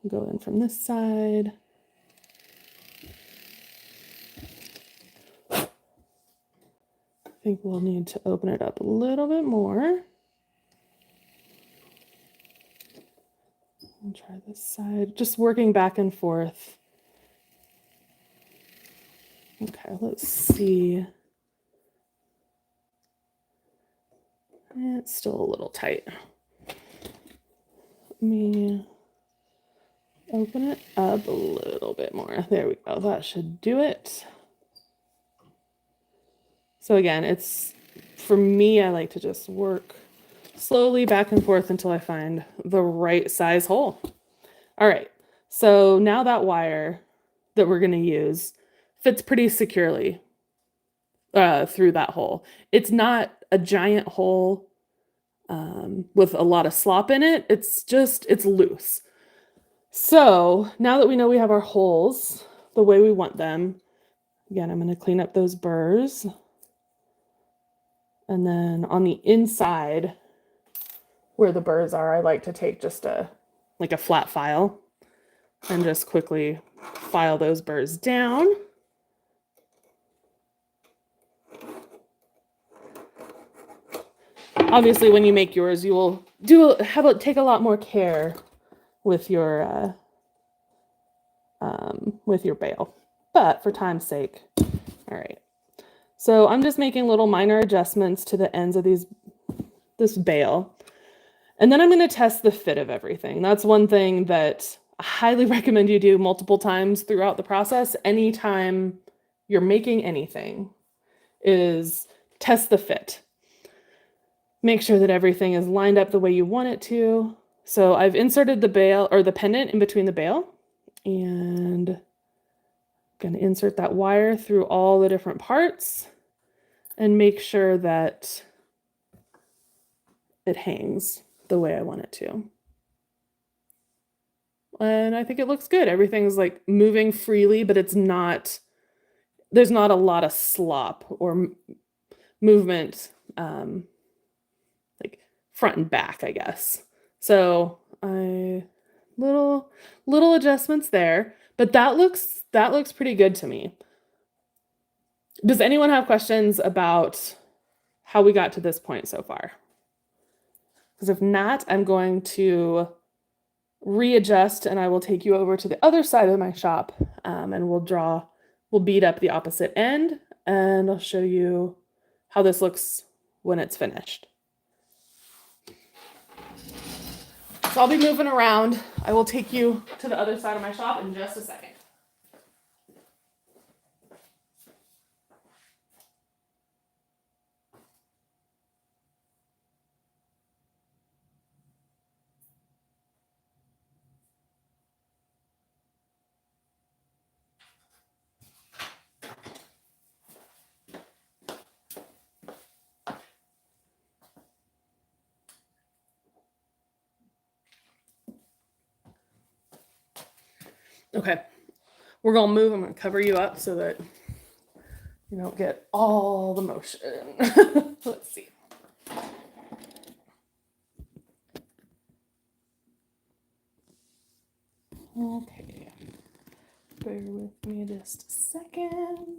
[SPEAKER 1] go in from this side. I think we'll need to open it up a little bit more. I'll try this side, just working back and forth. Okay, let's see. It's still a little tight. Let me open it up a little bit more. There we go. That should do it. So again, it's for me, I like to just work slowly back and forth until I find the right size hole. All right, so now that wire that we're going to use fits pretty securely through that hole. It's not a giant hole with a lot of slop in it. It's loose. So now that we know we have our holes the way we want them, again, I'm going to clean up those burrs. And then on the inside where the burrs are, I like to take just a flat file and just quickly file those burrs down. Obviously, when you make yours, you will take a lot more care with your bail. But for time's sake, all right. So I'm just making little minor adjustments to the ends of this bail. And then I'm going to test the fit of everything. That's one thing that I highly recommend you do multiple times throughout the process. Anytime you're making anything is test the fit. Make sure that everything is lined up the way you want it to. So I've inserted the bail or the pendant in between the bail and I'm going to insert that wire through all the different parts and make sure that it hangs the way I want it to. And I think it looks good. Everything's like moving freely, but there's not a lot of slop or movement, like front and back, I guess. So little adjustments there, but that looks pretty good to me. Does anyone have questions about how we got to this point so far? Because if not, I'm going to readjust and I will take you over to the other side of my shop and we'll bead up the opposite end and I'll show you how this looks when it's finished. So I'll be moving around. I will take you to the other side of my shop in just a second. Okay, we're gonna move. I'm gonna cover you up so that you don't get all the motion. Let's see. Okay, bear with me just a second.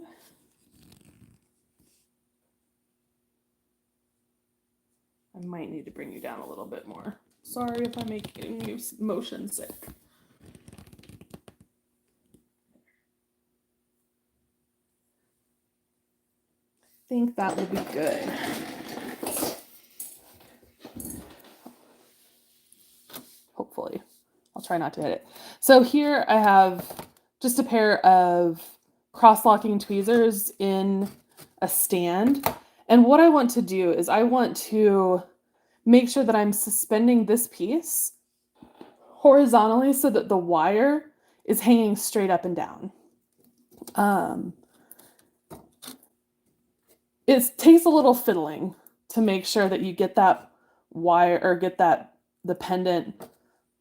[SPEAKER 1] I might need to bring you down a little bit more. Sorry if I'm making you motion sick. I think that will be good. Hopefully. I'll try not to hit it. So here I have just a pair of cross-locking tweezers in a stand. And what I want to do is I want to make sure that I'm suspending this piece horizontally so that the wire is hanging straight up and down. It takes a little fiddling to make sure that you get that wire or get the pendant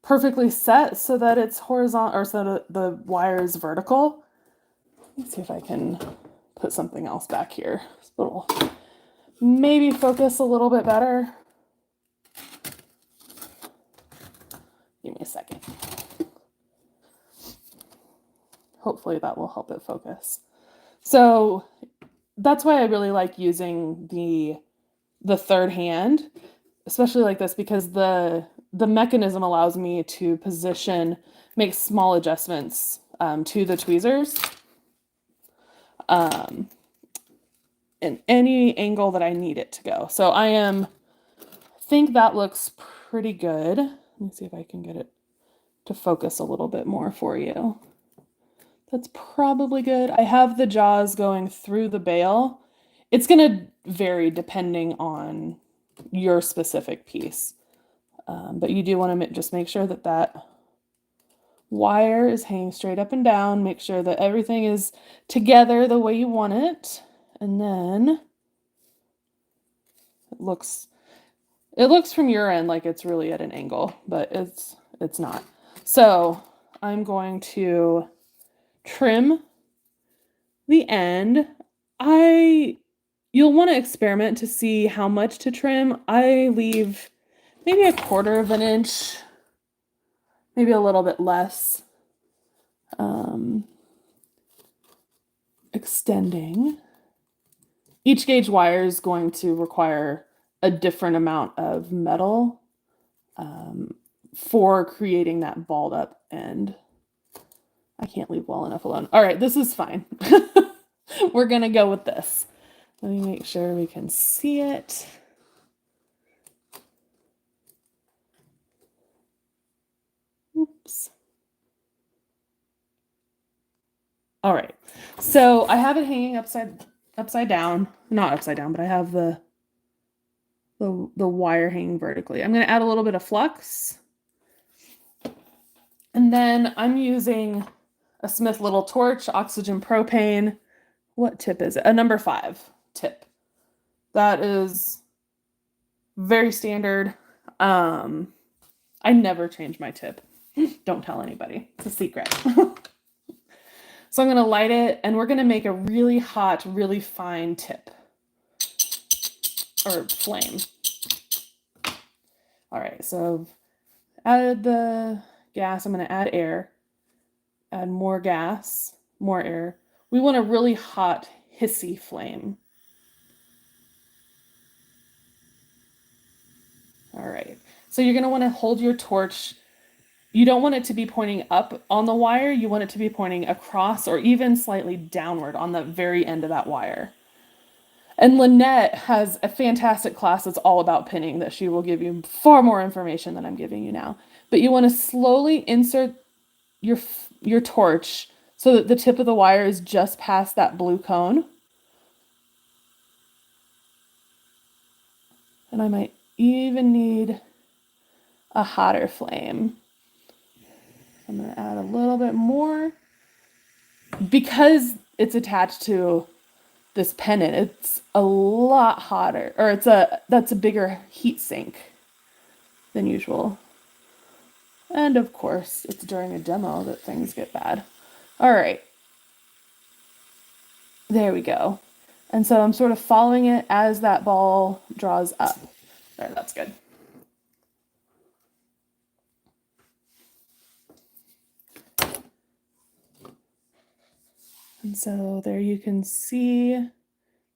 [SPEAKER 1] perfectly set so that it's horizontal, or so that the wire is vertical. Let's see if I can put something else back here. It'll maybe focus a little bit better. Give me a second. Hopefully that will help it focus. So that's why I really like using the third hand, especially like this, because the mechanism allows me to make small adjustments to the tweezers in any angle that I need it to go. So think that looks pretty good. Let me see if I can get it to focus a little bit more for you. That's probably good. I have the jaws going through the bail. It's going to vary depending on your specific piece. But you do want to just make sure that that wire is hanging straight up and down. Make sure that everything is together the way you want it. And then it looks from your end like it's really at an angle, but it's not. So I'm going to trim the end. You'll want to experiment to see how much to trim. I leave maybe 1/4 of an inch, maybe a little bit less, extending. Each gauge wire is going to require a different amount of metal for creating that balled up end. I can't leave well enough alone. All right, this is fine. We're gonna go with this. Let me make sure we can see it. Oops. All right, so I have it hanging upside down. Not upside down, but I have the wire hanging vertically. I'm gonna add a little bit of flux. And then I'm using a Smith little torch, oxygen propane. What tip is it? A number 5 tip. That is very standard. I never change my tip. Don't tell anybody. It's a secret. So I'm going to light it, and we're going to make a really hot, really fine tip. Or flame. All right, so added the gas. I'm going to add air. Add more gas, more air. We want a really hot, hissy flame. All right, so you're going to want to hold your torch. You don't want it to be pointing up on the wire. You want it to be pointing across or even slightly downward on the very end of that wire. And Lynette has a fantastic class that's all about pinning that she will give you far more information than I'm giving you now. But you want to slowly insert your torch so that the tip of the wire is just past that blue cone. And I might even need a hotter flame. I'm going to add a little bit more. Because it's attached to this pendant, it's a lot hotter, or that's a bigger heat sink than usual. And of course, it's during a demo that things get bad. All right. There we go. And so I'm sort of following it as that ball draws up. There, that's good. And so there you can see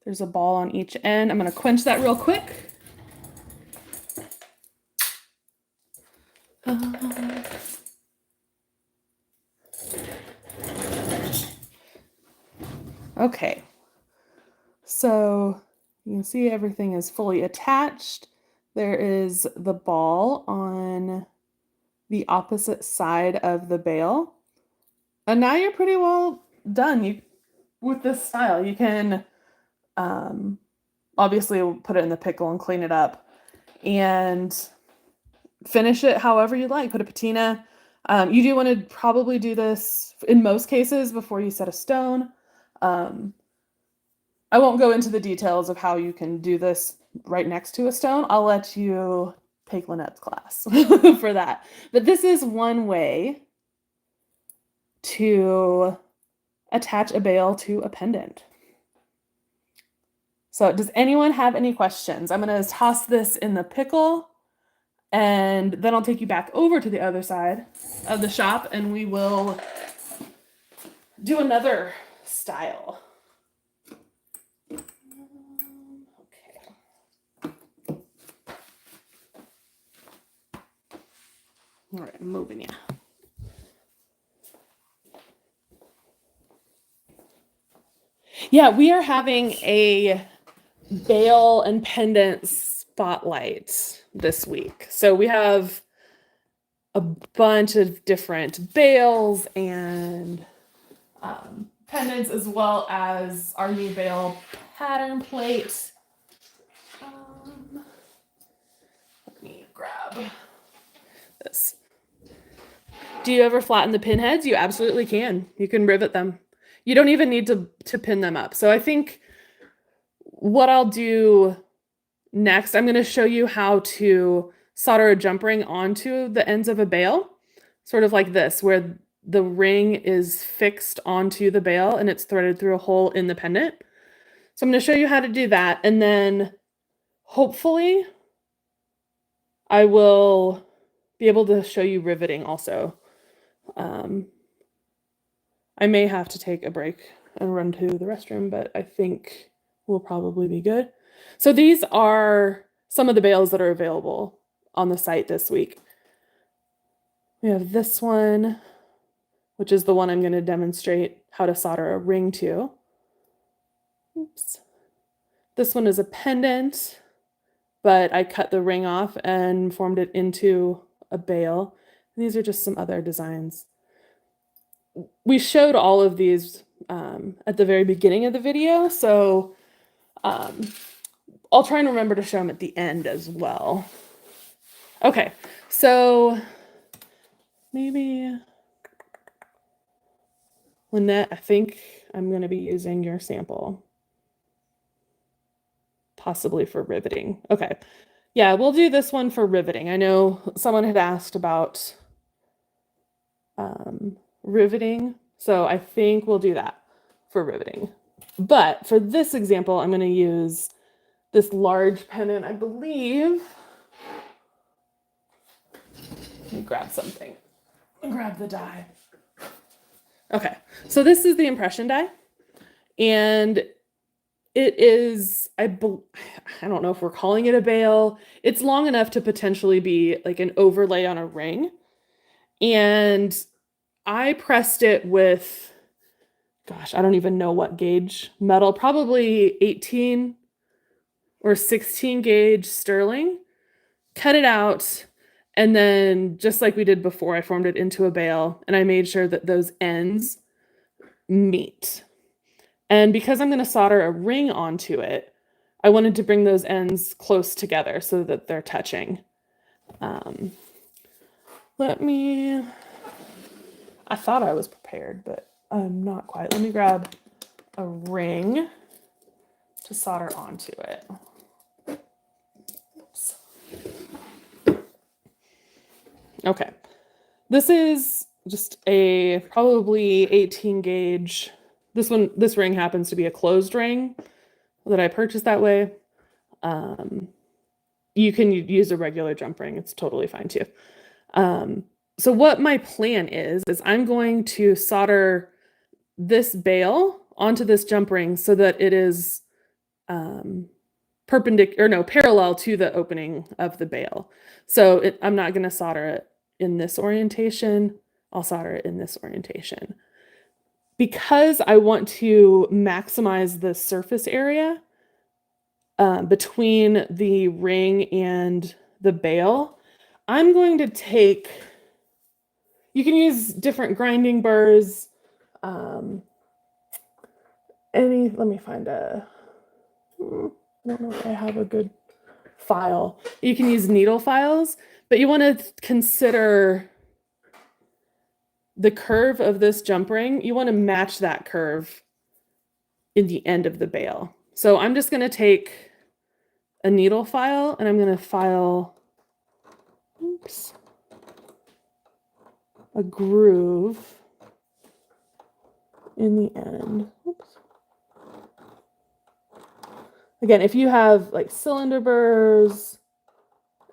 [SPEAKER 1] there's a ball on each end. I'm going to quench that real quick. Okay. So you can see everything is fully attached. There is the ball on the opposite side of the bail. And now you're pretty well done with this style. You can obviously put it in the pickle and clean it up and finish it however you like. Put a patina. You do want to probably do this in most cases before you set a stone. I won't go into the details of how you can do this right next to a stone. I'll let you take Lynette's class for that. But this is one way to attach a bail to a pendant. So does anyone have any questions? I'm going to toss this in the pickle, and then I'll take you back over to the other side of the shop, and we will do another style. Okay. All right, I'm moving you. Yeah, we are having a bail and pendant spotlight this week. So we have a bunch of different bails and pendants, as well as our new bail pattern plate. Let me grab this. Do you ever flatten the pin heads? You absolutely can. You can rivet them. You don't even need to pin them up. So I think what I'll do next, I'm going to show you how to solder a jump ring onto the ends of a bail, sort of like this, where the ring is fixed onto the bail and it's threaded through a hole in the pendant. So I'm going to show you how to do that, and then hopefully I will be able to show you riveting also. I may have to take a break and run to the restroom, but I think we'll probably be good. So these are some of the bails that are available on the site this week. We have this one, which is the one I'm going to demonstrate how to solder a ring to. Oops. This one is a pendant, but I cut the ring off and formed it into a bail. These are just some other designs. We showed all of these at the very beginning of the video, so I'll try and remember to show them at the end as well. Okay, so maybe Lynette, I think I'm going to be using your sample, possibly for riveting. Okay, yeah, we'll do this one for riveting. I know someone had asked about riveting, so I think we'll do that for riveting. But for this example, I'm going to use this large pendant, I believe. Let me grab something. Grab the die. Okay, so this is the impression die, and it is, I don't know if we're calling it a bail. It's long enough to potentially be like an overlay on a ring. And I pressed it with, gosh, I don't even know what gauge metal, probably 18 or 16 gauge sterling. Cut it out, and then just like we did before, I formed it into a bail, and I made sure that those ends meet. And because I'm going to solder a ring onto it, I wanted to bring those ends close together so that they're touching. I thought I was prepared, but I'm not quite. Let me grab a ring to solder onto it. Oops. Okay, this is just a probably 18 gauge. This ring happens to be a closed ring that I purchased that way. You can use a regular jump ring. It's totally fine too. So what my plan is I'm going to solder this bail onto this jump ring so that it is parallel to the opening of the bail. So I'm not going to solder it in this orientation. I'll solder it in this orientation. Because I want to maximize the surface area between the ring and the bail, I'm going to take, you can use different grinding burrs. Let me find I don't know if I have a good file. You can use needle files, but you want to consider the curve of this jump ring. You want to match that curve in the end of the bail. So I'm just going to take a needle file and I'm going to file oops, a groove in the end. Oops. Again, if you have like cylinder burrs,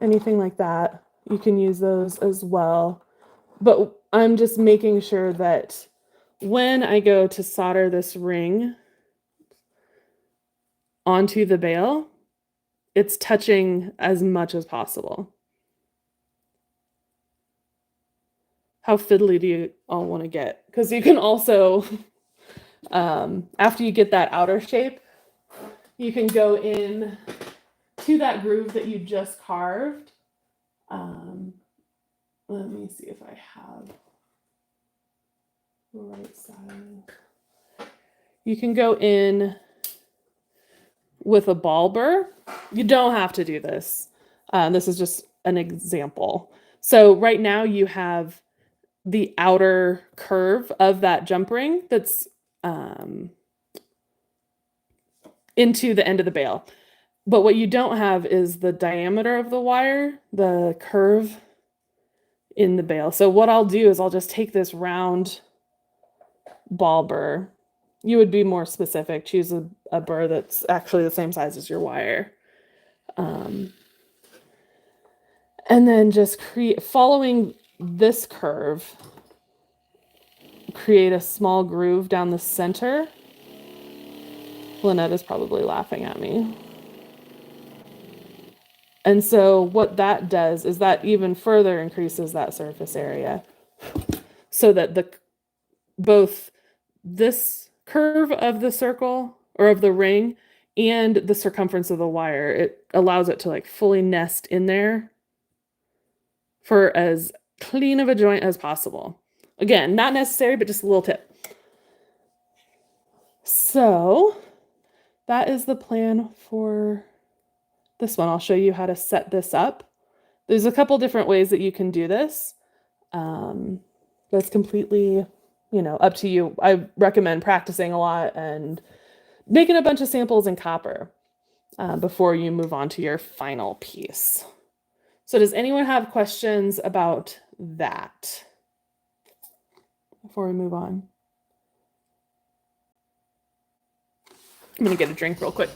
[SPEAKER 1] anything like that, you can use those as well. But I'm just making sure that when I go to solder this ring onto the bale, it's touching as much as possible. How fiddly do you all want to get? Because you can also, after you get that outer shape, you can go in to that groove that you just carved. Let me see if I have the right side. You can go in with a ball burr. You don't have to do this. This is just an example. So right now you have the outer curve of that jump ring that's into the end of the bale. But what you don't have is the diameter of the wire, the curve in the bale. So what I'll do is I'll just take this round ball burr. You would be more specific. Choose a burr that's actually the same size as your wire. And then just following this curve, create a small groove down the center. Lynette is probably laughing at me. And so what that does is that even further increases that surface area so that both this curve of the circle or of the ring and the circumference of the wire, it allows it to like fully nest in there for as clean of a joint as possible. Again, not necessary, but just a little tip. So that is the plan for this one. I'll show you how to set this up. There's a couple different ways that you can do this. That's completely, up to you. I recommend practicing a lot and making a bunch of samples in copper before you move on to your final piece. So does anyone have questions about that before we move on? I'm going to get a drink real quick.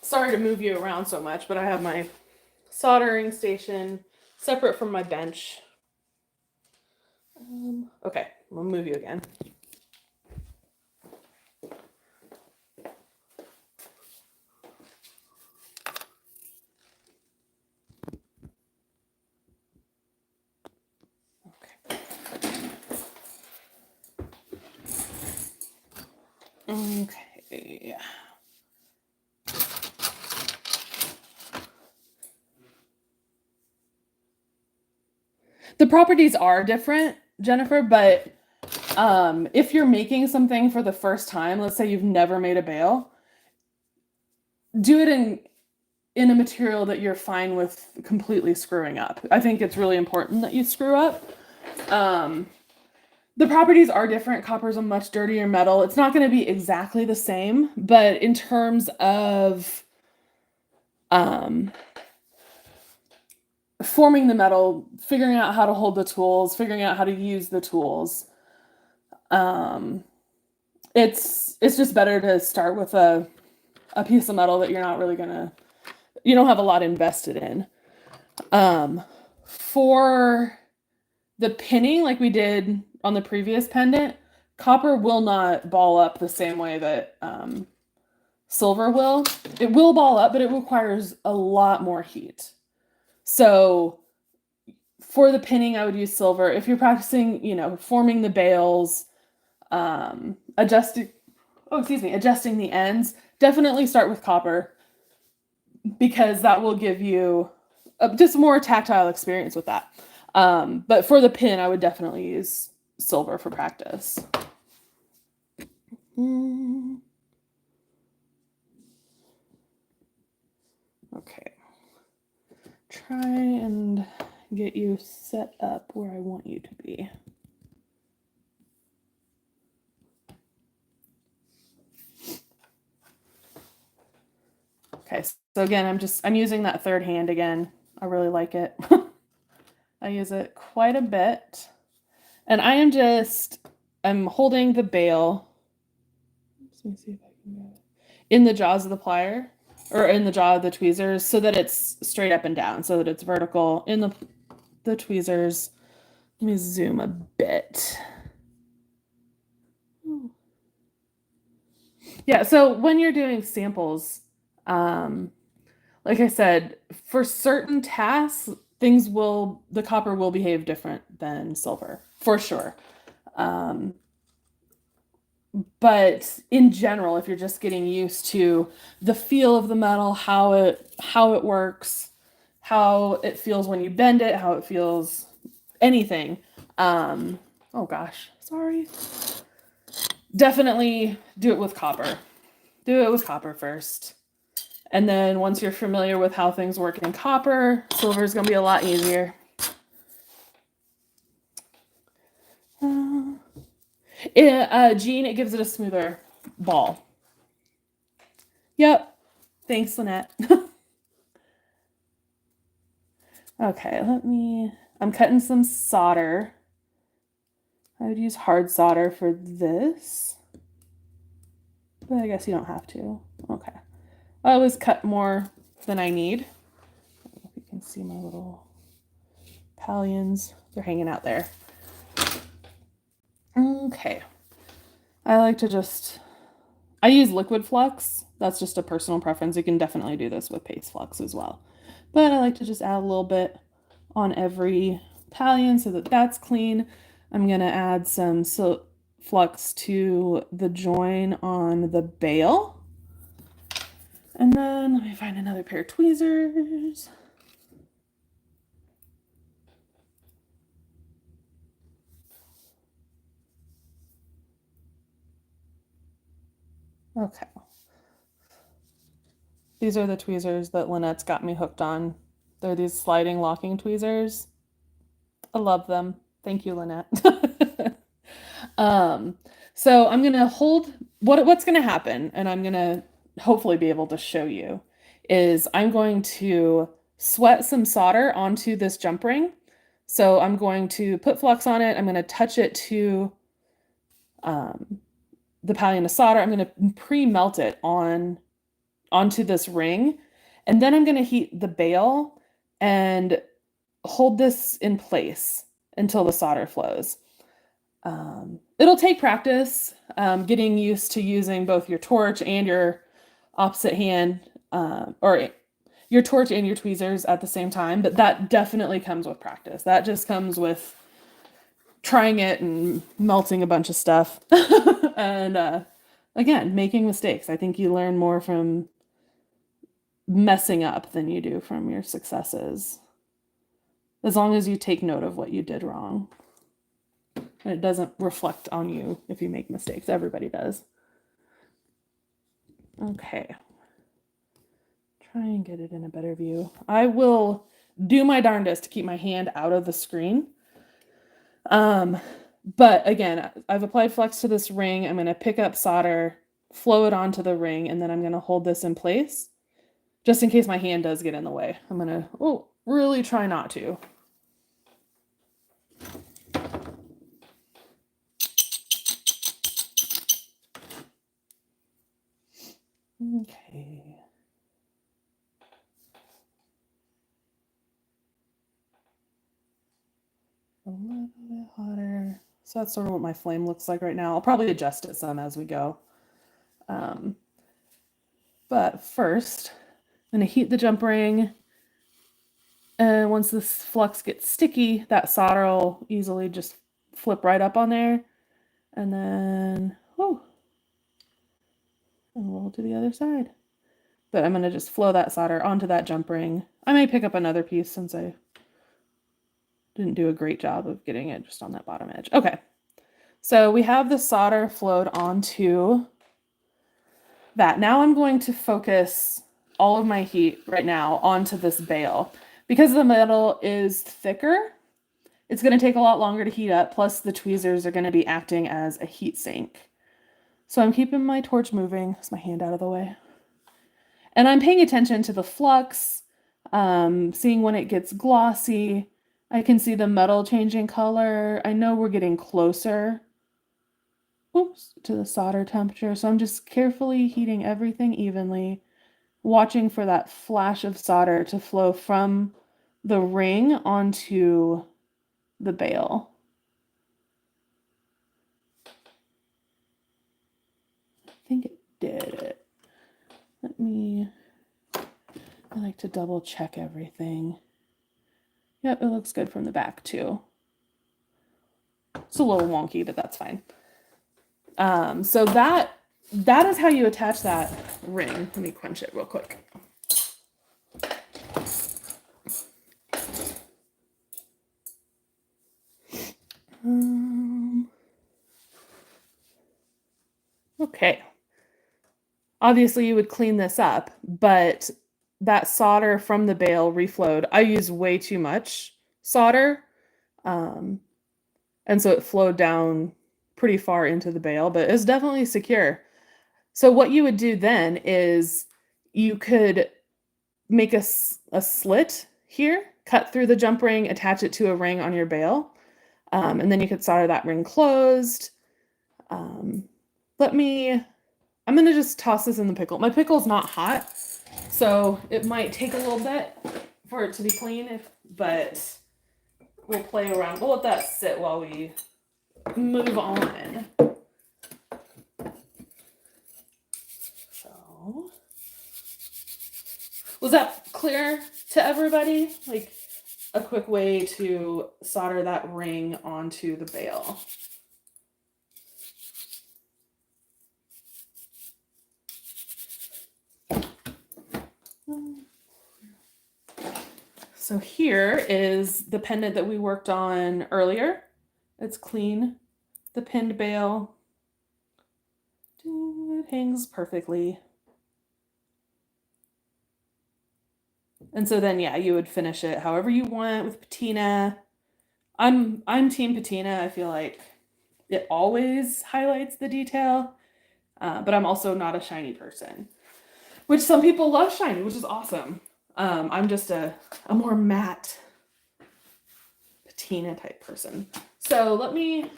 [SPEAKER 1] Sorry to move you around so much, but I have my soldering station separate from my bench. Okay, we'll move you again. Okay. The properties are different, Jennifer, but if you're making something for the first time, let's say you've never made a bale, do it in a material that you're fine with completely screwing up. I think it's really important that you screw up. The properties are different. Copper is a much dirtier metal. It's not going to be exactly the same, but in terms of forming the metal, figuring out how to hold the tools, figuring out how to use the tools, it's just better to start with a piece of metal that you're not really you don't have a lot invested in. For the pinning, like we did on the previous pendant, copper will not ball up the same way that silver will. It will ball up, but it requires a lot more heat. So for the pinning, I would use silver. If you're practicing, forming the bales, adjusting the ends, definitely start with copper because that will give you just more tactile experience with that. But for the pin, I would definitely use silver for practice. Okay. Try and get you set up where I want you to be. Okay, so again, I'm using that third hand again. I really like it. I use it quite a bit. And I'm holding the bail. Let me see if I can get it. In the jaws of the plier or in the jaw of the tweezers so that it's straight up and down, so that it's vertical in the tweezers. Let me zoom a bit. Yeah, so when you're doing samples, like I said, for certain tasks, the copper will behave different than silver, for sure. Um, but in general, if you're just getting used to the feel of the metal, how it works, how it feels when you bend it, how it feels, anything. Oh gosh, sorry. Definitely do it with copper. Do it with copper first. And then once you're familiar with how things work in copper, silver is going to be a lot easier. Jean, it gives it a smoother ball. Yep. Thanks, Lynette. Okay, I'm cutting some solder. I would use hard solder for this, but I guess you don't have to. Okay. I always cut more than I need. I don't know if you can see my little pallions. They're hanging out there. Okay. I use liquid flux. That's just a personal preference. You can definitely do this with paste flux as well. But I like to just add a little bit on every pallion so that that's clean. I'm going to add some flux to the join on the bail. And then let me find another pair of tweezers. Okay. These are the tweezers that Lynette's got me hooked on. They're these sliding locking tweezers. I love them. Thank you, Lynette. um, so I'm gonna hold what's gonna happen, and I'm gonna hopefully be able to show you, is I'm going to sweat some solder onto this jump ring. So I'm going to put flux on it. I'm going to touch it to the pallion of solder. I'm going to pre-melt it onto this ring, and then I'm going to heat the bail and hold this in place until the solder flows. It'll take practice, getting used to using both your torch and your opposite hand, or your torch and your tweezers at the same time, but that definitely comes with practice. That just comes with trying it and melting a bunch of stuff. And again, making mistakes. I think you learn more from messing up than you do from your successes. As long as you take note of what you did wrong. And it doesn't reflect on you if you make mistakes. Everybody does. Okay. Try and get it in a better view. I will do my darndest to keep my hand out of the screen. But again, I've applied flux to this ring. I'm going to pick up solder, flow it onto the ring, and then I'm going to hold this in place just in case my hand does get in the way. I'm going to really try not to. Okay. A little bit hotter. So that's sort of what my flame looks like right now. I'll probably adjust it some as we go. But first, I'm going to heat the jump ring. And once this flux gets sticky, that solder will easily just flip right up on there. And then, and roll to the other side. But I'm going to just flow that solder onto that jump ring. I may pick up another piece since I didn't do a great job of getting it just on that bottom edge. Okay, so we have the solder flowed onto that. Now I'm going to focus all of my heat right now onto this bail. Because the metal is thicker, it's going to take a lot longer to heat up, plus the tweezers are going to be acting as a heat sink. So I'm keeping my torch moving. Is my hand out of the way? And I'm paying attention to the flux, seeing when it gets glossy. I can see the metal changing color. I know we're getting closer, oops, to the solder temperature. So I'm just carefully heating everything evenly, watching for that flash of solder to flow from the ring onto the bale. I think it did it. I like to double check everything. Yep, it looks good from the back too. It's a little wonky, but that's fine. So that is how you attach that ring. Let me quench it real quick. Okay. Obviously, you would clean this up, but that solder from the bale reflowed. I used way too much solder, and so it flowed down pretty far into the bale, but it's definitely secure. So what you would do then is you could make a slit here, cut through the jump ring, attach it to a ring on your bale, and then you could solder that ring closed. I'm going to just toss this in the pickle. My pickle's not hot, so it might take a little bit for it to be clean, but we'll play around. We'll let that sit while we move on. So, was that clear to everybody? Like a quick way to solder that ring onto the bale. So here is the pendant that we worked on earlier. It's clean. The pinned bale. It hangs perfectly. And so then, yeah, you would finish it however you want with patina. I'm team patina. I feel like it always highlights the detail, but I'm also not a shiny person, which some people love shiny, which is awesome. I'm just a more matte patina type person. So I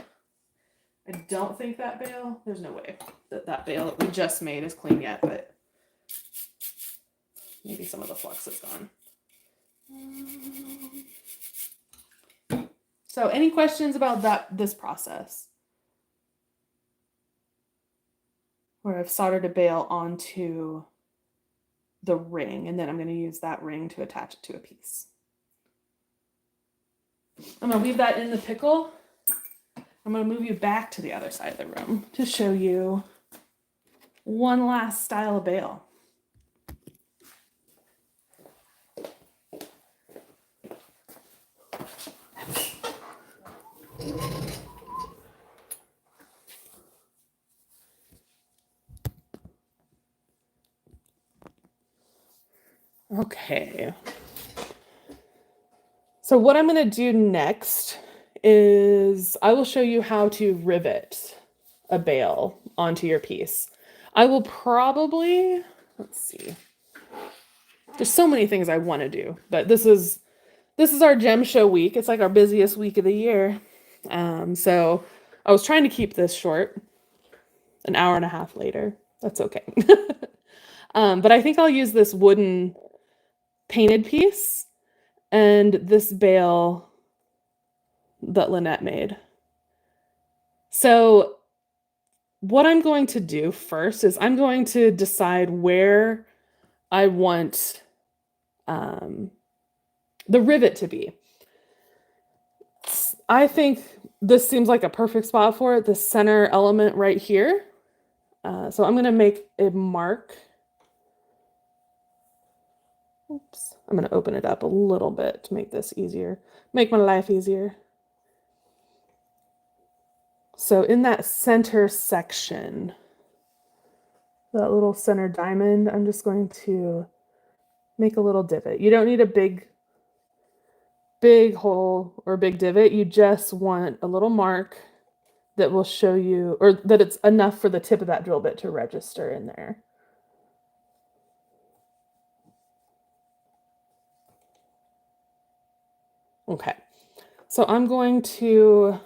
[SPEAKER 1] don't think that bale, there's no way that bale that we just made is clean yet, but maybe some of the flux is gone. So any questions about this process? Where I've soldered a bale onto the ring, and then I'm going to use that ring to attach it to a piece. I'm going to leave that in the pickle. I'm going to move you back to the other side of the room to show you one last style of bale. Okay. So what I'm going to do next is I will show you how to rivet a bale onto your piece. I will probably, let's see. There's so many things I want to do, but this is our gem show week. It's like our busiest week of the year. So I was trying to keep this short, an hour and a half later. That's okay. But I think I'll use this wooden painted piece and this bale that Lynette made. So what I'm going to do first is I'm going to decide where I want the rivet to be. I think this seems like a perfect spot for it, the center element right here. So I'm going to make a mark. Oops, I'm going to open it up a little bit to make this easier, make my life easier. So in that center section, that little center diamond, I'm just going to make a little divot. You don't need a big hole or big divot. You just want a little mark that will show you, or that it's enough for the tip of that drill bit to register in there.
[SPEAKER 2] Okay, so I'm going to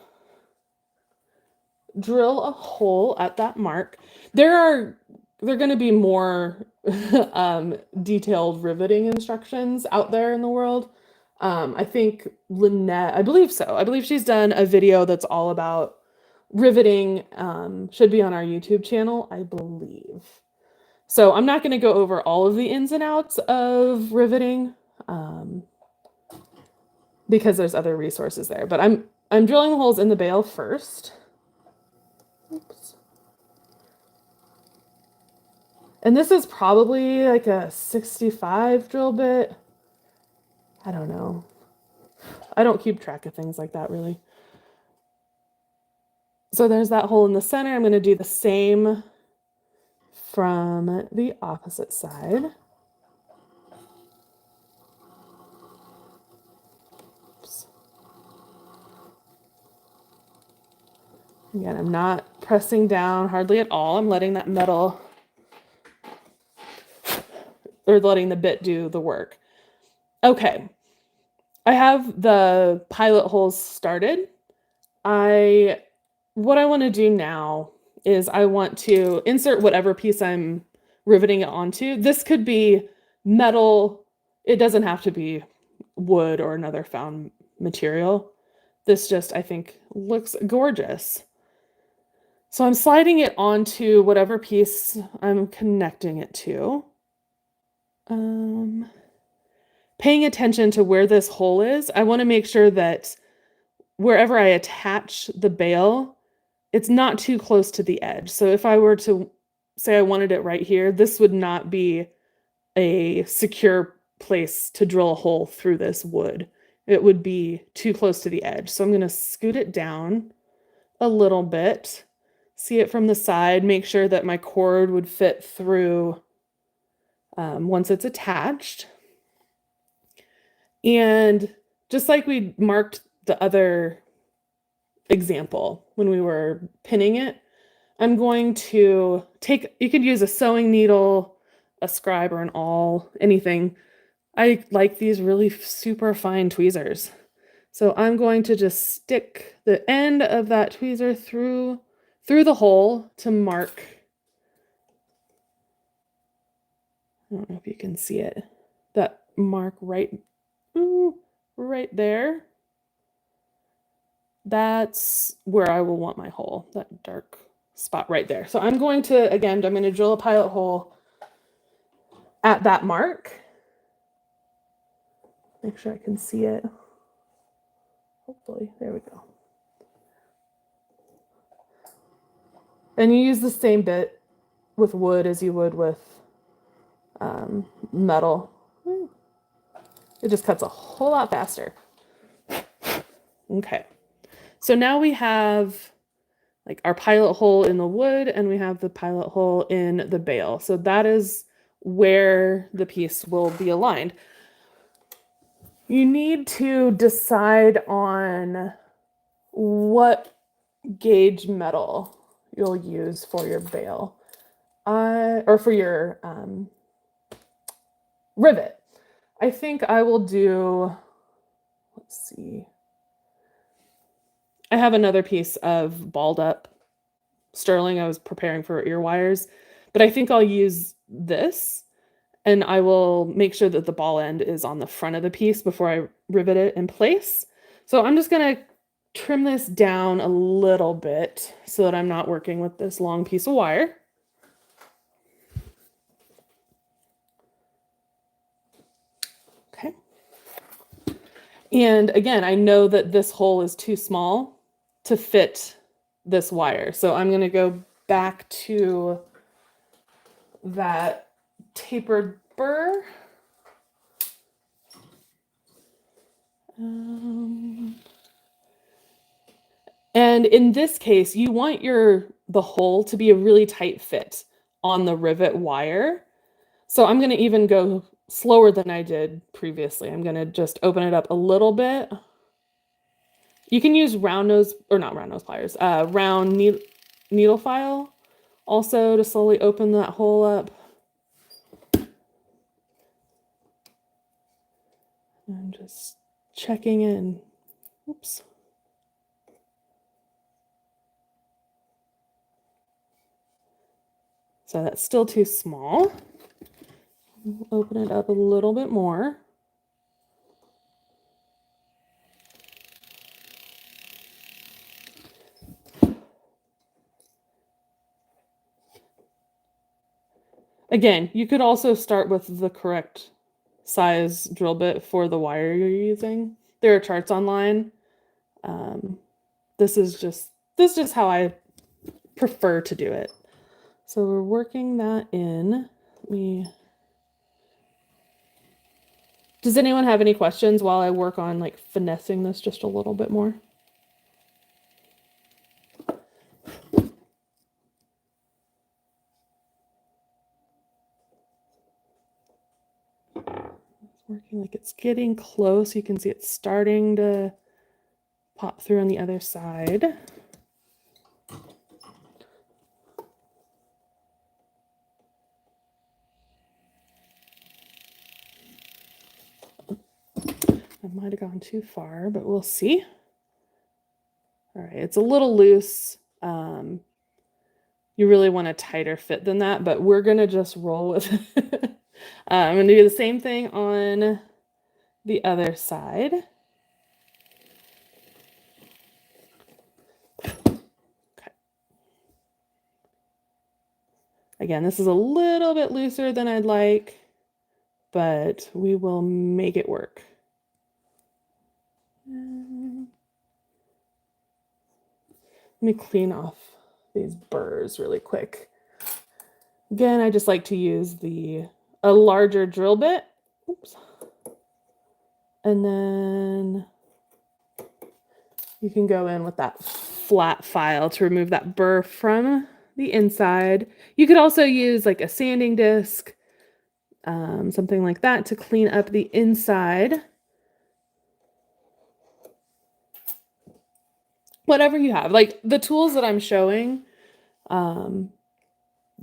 [SPEAKER 2] drill a hole at that mark. There are going to be more detailed riveting instructions out there in the world. I think Lynette, I believe so. I believe she's done a video that's all about riveting. Should be on our YouTube channel, I believe. So I'm not going to go over all of the ins and outs of riveting because there's other resources there. But I'm drilling the holes in the bale first. Oops. And this is probably like a 65 drill bit. I don't know. I don't keep track of things like that really. So there's that hole in the center. I'm going to do the same from the opposite side. Oops. Again, I'm not pressing down hardly at all. I'm letting that metal, or letting the bit do the work. Okay, I have the pilot holes started. What I want to do now is I want to insert whatever piece I'm riveting it onto. This could be metal. It doesn't have to be wood or another found material. This just, I think, looks gorgeous. So I'm sliding it onto whatever piece I'm connecting it to. Paying attention to where this hole is, I want to make sure that wherever I attach the bale, it's not too close to the edge. So if I were to say I wanted it right here, this would not be a secure place to drill a hole through this wood. It would be too close to the edge. So I'm going to scoot it down a little bit, see it from the side, make sure that my cord would fit through once it's attached. And just like we marked the other example when we were pinning it, I'm going to take, you could use a sewing needle, a scribe, or an awl, anything. I like these really super fine tweezers. So I'm going to just stick the end of that tweezer through the hole to mark. I don't know if you can see it. That mark right there. That's where I will want my hole, that dark spot right there. So I'm going to drill a pilot hole at that mark. Make sure I can see it. Hopefully, there we go. And you use the same bit with wood as you would with metal. It just cuts a whole lot faster. Okay. So now we have like our pilot hole in the wood and we have the pilot hole in the bale. So that is where the piece will be aligned. You need to decide on what gauge metal you'll use for your bale or for your rivet. I think I will do, let's see. I have another piece of balled up sterling. I was preparing for ear wires, but I think I'll use this and I will make sure that the ball end is on the front of the piece before I rivet it in place. So I'm just going to trim this down a little bit so that I'm not working with this long piece of wire. Okay. And again, I know that this hole is too small to fit this wire. So I'm going to go back to that tapered burr. And in this case, you want the hole to be a really tight fit on the rivet wire. So I'm going to even go slower than I did previously. I'm going to just open it up a little bit. You can use round nose pliers, round needle file also to slowly open that hole up. And just checking in. Oops. So that's still too small. Open it up a little bit more. Again, you could also start with the correct size drill bit for the wire you're using. There are charts online. This is just how I prefer to do it. So we're working that in. Does anyone have any questions while I work on like finessing this just a little bit more? It's working like it's getting close. You can see it's starting to pop through on the other side. I might have gone too far, but we'll see. All right, it's a little loose. You really want a tighter fit than that, but we're gonna just roll with it. I'm gonna do the same thing on the other side. Okay. Again, this is a little bit looser than I'd like, but we will make it work. Let me clean off these burrs really quick. Again, I just like to use a larger drill bit. Oops. And then you can go in with that flat file to remove that burr from the inside. You could also use like a sanding disc, something like that to clean up the inside. Whatever you have, like the tools that I'm showing,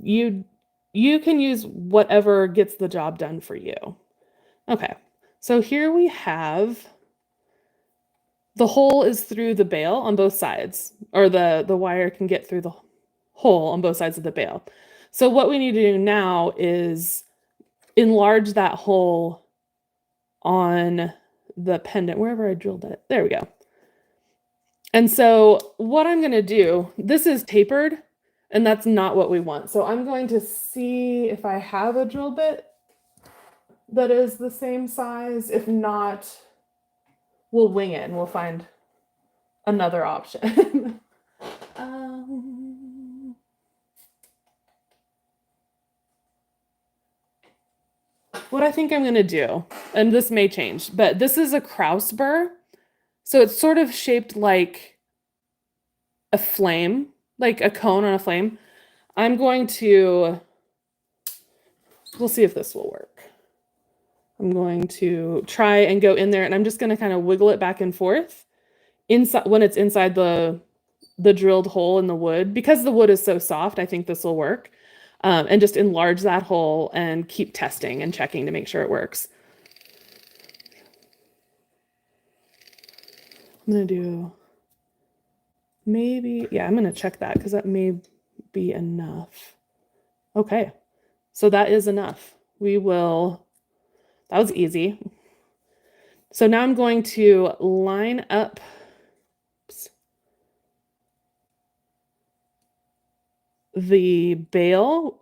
[SPEAKER 2] you can use whatever gets the job done for you. Okay, so here we have the hole is through the bail on both sides, or the wire can get through the hole on both sides of the bail. So what we need to do now is enlarge that hole on the pendant, wherever I drilled it. There we go. And so what I'm going to do, this is tapered, and that's not what we want. So I'm going to see if I have a drill bit that is the same size. If not, we'll wing it and we'll find another option. What I think I'm going to do, and this may change, but this is a Krause burr. So it's sort of shaped like a flame, like a cone on a flame. I'm going to, we'll see if this will work. I'm going to try and go in there, and I'm just going to kind of wiggle it back and forth inside when it's inside the drilled hole in the wood. Because the wood is so soft, I think this will work. And just enlarge that hole and keep testing and checking to make sure it works. I'm going to do maybe, yeah, I'm going to check that because that may be enough. Okay, so that is enough. That was easy. So now I'm going to line up the bail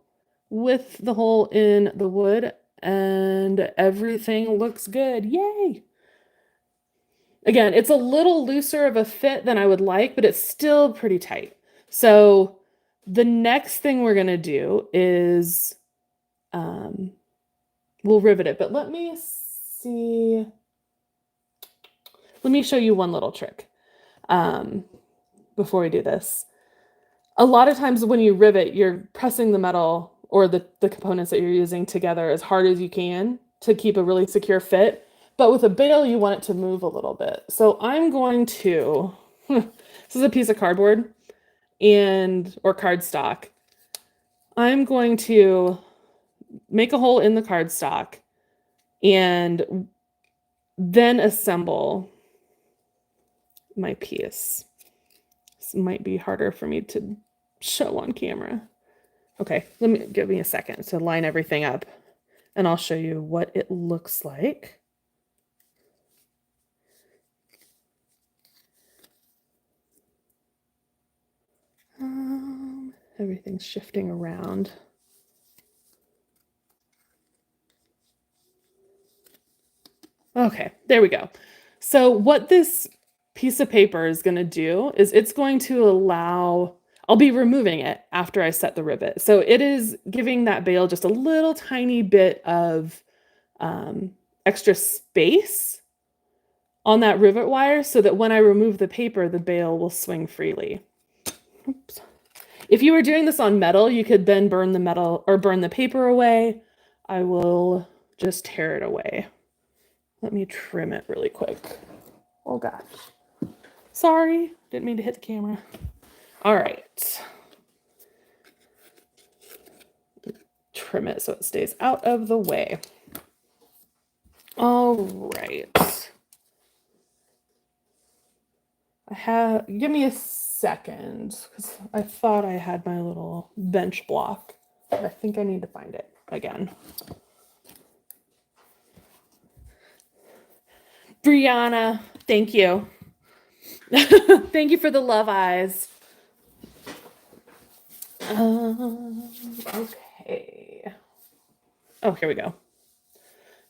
[SPEAKER 2] with the hole in the wood, and everything looks good. Yay! Again, it's a little looser of a fit than I would like, but it's still pretty tight. So the next thing we're going to do is we'll rivet it, but let me see. Let me show you one little trick before we do this. A lot of times when you rivet, you're pressing the metal or the components that you're using together as hard as you can to keep a really secure fit. But with a bail, you want it to move a little bit. So I'm going to, this is a piece of cardboard or cardstock. I'm going to make a hole in the cardstock and then assemble my piece. This might be harder for me to show on camera. Okay, give me a second to line everything up, and I'll show you what it looks like. Everything's shifting around. Okay, there we go. So what this piece of paper is going to do is it's going to allow, I'll be removing it after I set the rivet. So it is giving that bail just a little tiny bit of extra space on that rivet wire so that when I remove the paper, the bail will swing freely. Oops. If you were doing this on metal, you could then burn the metal or burn the paper away. I will just tear it away. Let me trim it really quick. Oh gosh. Sorry, didn't mean to hit the camera. All right. Trim it so it stays out of the way. All right. Give me a second because I thought I had my little bench block, but I think I need to find it again. Brianna, thank you. Thank you for the love eyes. Okay. Oh, here we go.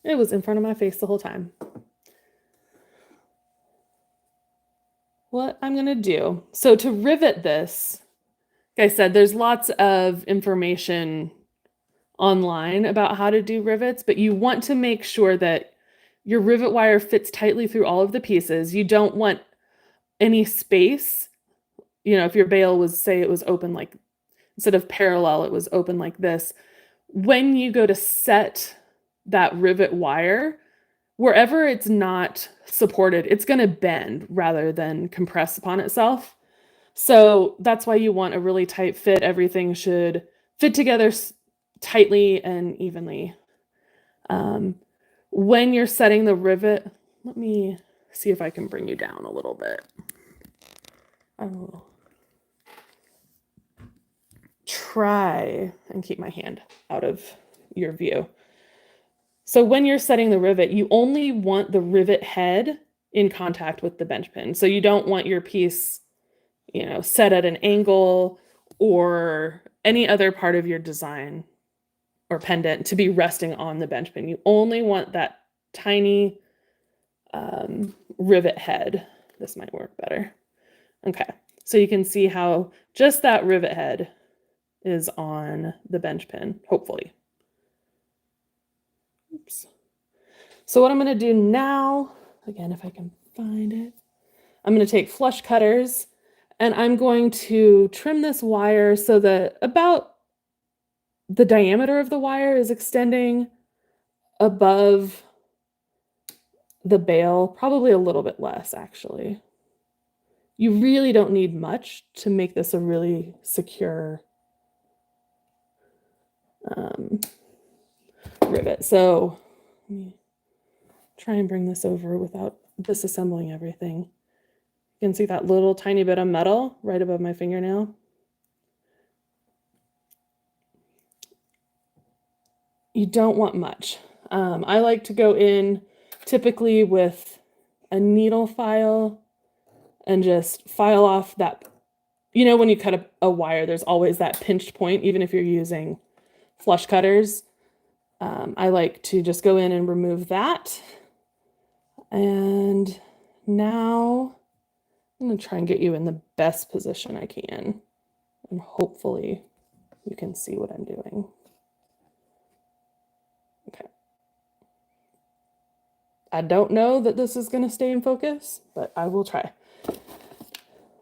[SPEAKER 2] It was in front of my face the whole time. What I'm going to do, so to rivet this, like I said, there's lots of information online about how to do rivets, but you want to make sure that your rivet wire fits tightly through all of the pieces. You don't want any space. You know, if your bail was, say it was open like, instead of parallel, it was open like this. When you go to set that rivet wire, wherever it's not supported, it's going to bend rather than compress upon itself. So that's why you want a really tight fit. Everything should fit together tightly and evenly. When you're setting the rivet, let me see if I can bring you down a little bit. I will try and keep my hand out of your view. So when you're setting the rivet, you only want the rivet head in contact with the bench pin. So you don't want your piece, you know, set at an angle or any other part of your design or pendant to be resting on the bench pin. You only want that tiny rivet head. This might work better. Okay, so you can see how just that rivet head is on the bench pin, hopefully. Oops. So what I'm going to do now, again, if I can find it, I'm going to take flush cutters and I'm going to trim this wire so that about the diameter of the wire is extending above the bail, probably a little bit less actually. You really don't need much to make this a really secure rivet. So let me try and bring this over without disassembling everything. You can see that little tiny bit of metal right above my fingernail. You don't want much. I like to go in typically with a needle file and just file off that, you know, when you cut a wire, there's always that pinched point, even if you're using flush cutters. I like to just go in and remove that. And now I'm going to try and get you in the best position I can. And hopefully you can see what I'm doing. Okay. I don't know that this is going to stay in focus, but I will try.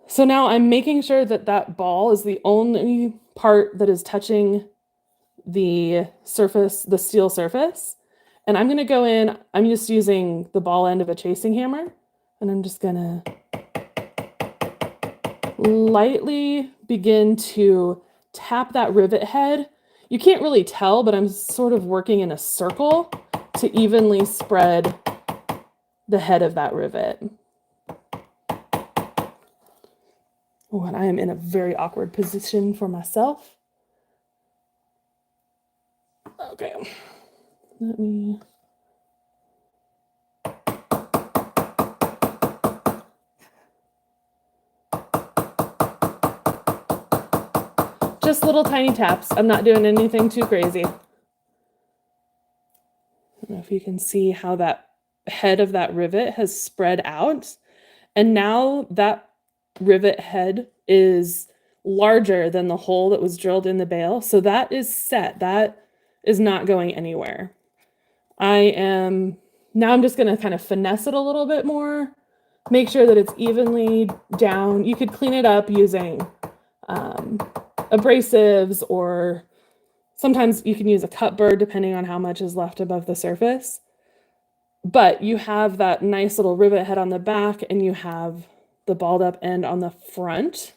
[SPEAKER 2] So now I'm making sure that that ball is the only part that is touching the surface, the steel surface. And I'm going to go in, I'm just using the ball end of a chasing hammer, and I'm just going to lightly begin to tap that rivet head. You can't really tell, but I'm sort of working in a circle to evenly spread the head of that rivet. Oh, and I am in a very awkward position for myself. Okay, let me. Just little tiny taps. I'm not doing anything too crazy. I don't know if you can see how that head of that rivet has spread out. And now that rivet head is larger than the hole that was drilled in the bale. So that is set. That is not going anywhere. I'm just going to kind of finesse it a little bit more. Make sure that it's evenly down. You could clean it up using abrasives, or sometimes you can use a cut burr depending on how much is left above the surface. But you have that nice little rivet head on the back, and you have the balled up end on the front.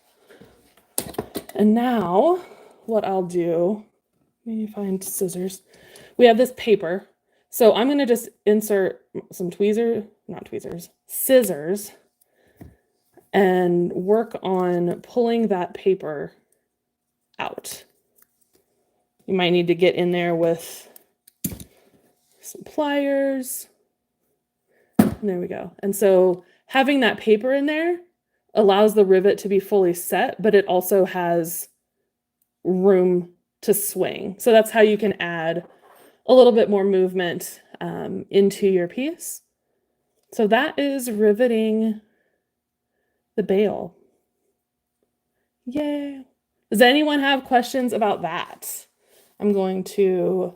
[SPEAKER 2] And now what I'll do, let me find scissors. We have this paper. So I'm going to just insert some scissors, and work on pulling that paper out. You might need to get in there with some pliers. And there we go. And so having that paper in there allows the rivet to be fully set, but it also has room to swing. So that's how you can add a little bit more movement into your piece. So that is riveting the bale. Yay. Does anyone have questions about that? I'm going to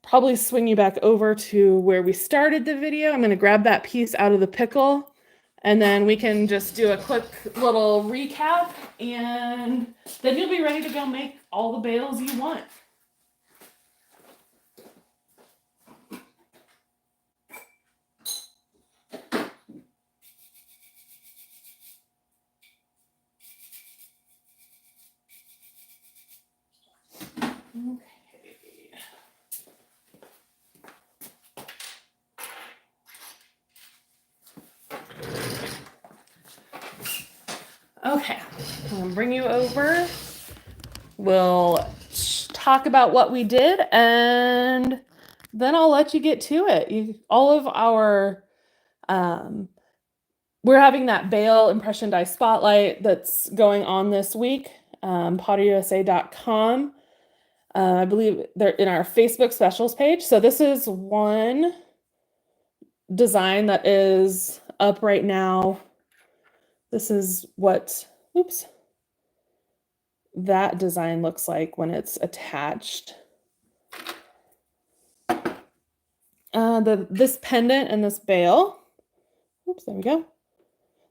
[SPEAKER 2] probably swing you back over to where we started the video. I'm going to grab that piece out of the pickle, and then we can just do a quick little recap, and then you'll be ready to go make all the bales you want. Okay, I'm gonna bring you over. We'll talk about what we did, and then I'll let you get to it. All of our, we're having that bale impression die spotlight that's going on this week, potterusa.com. I believe they're in our Facebook specials page. So this is one design that is up right now. This is what, that design looks like when it's attached. This pendant and this bale, there we go.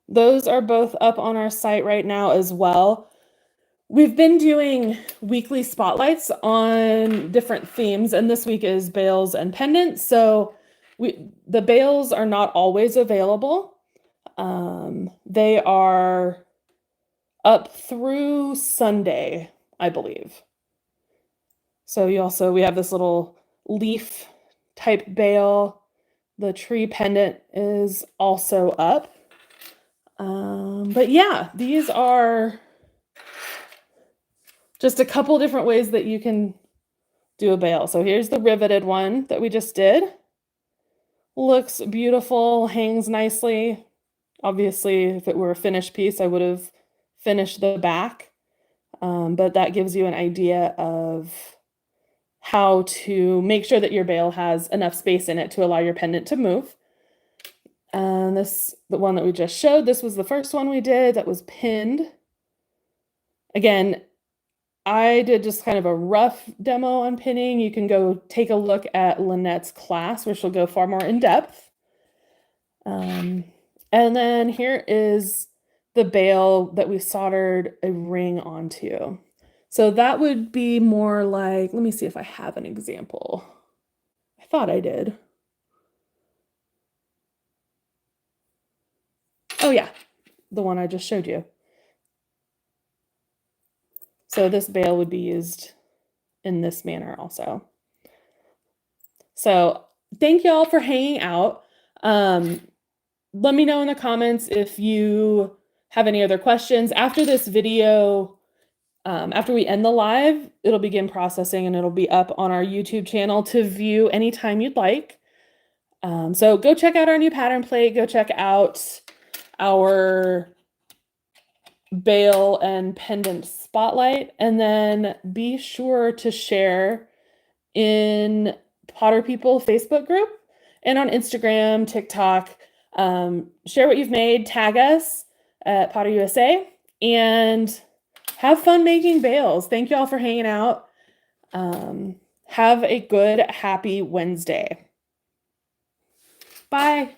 [SPEAKER 2] Those are both up on our site right now as well. We've been doing weekly spotlights on different themes, and this week is bales and pendants. So the bales are not always available. They are up through Sunday, I believe. So we have this little leaf type bale. The tree pendant is also up. But yeah, these are just a couple different ways that you can do a bale. So here's the riveted one that we just did. Looks beautiful, hangs nicely. Obviously, if it were a finished piece, I would have finished the back. But that gives you an idea of how to make sure that your bale has enough space in it to allow your pendant to move. And the one that we just showed, this was the first one we did that was pinned. Again, I did just kind of a rough demo on pinning. You can go take a look at Lynette's class, where she'll go far more in depth. And then here is the bale that we soldered a ring onto. So that would be more like, let me see if I have an example. I thought I did. Oh yeah, the one I just showed you. So this bale would be used in this manner also. So thank you all for hanging out. Let me know in the comments if you have any other questions. After this video, after we end the live, it'll begin processing and it'll be up on our YouTube channel to view anytime you'd like. So go check out our new pattern plate. Go check out our bail and pendant spotlight, and then be sure to share in Potter People Facebook group and on Instagram, TikTok. Share what you've made, tag us at Potter USA, and have fun making bails. Thank you all for hanging out. Have a good, happy Wednesday. Bye.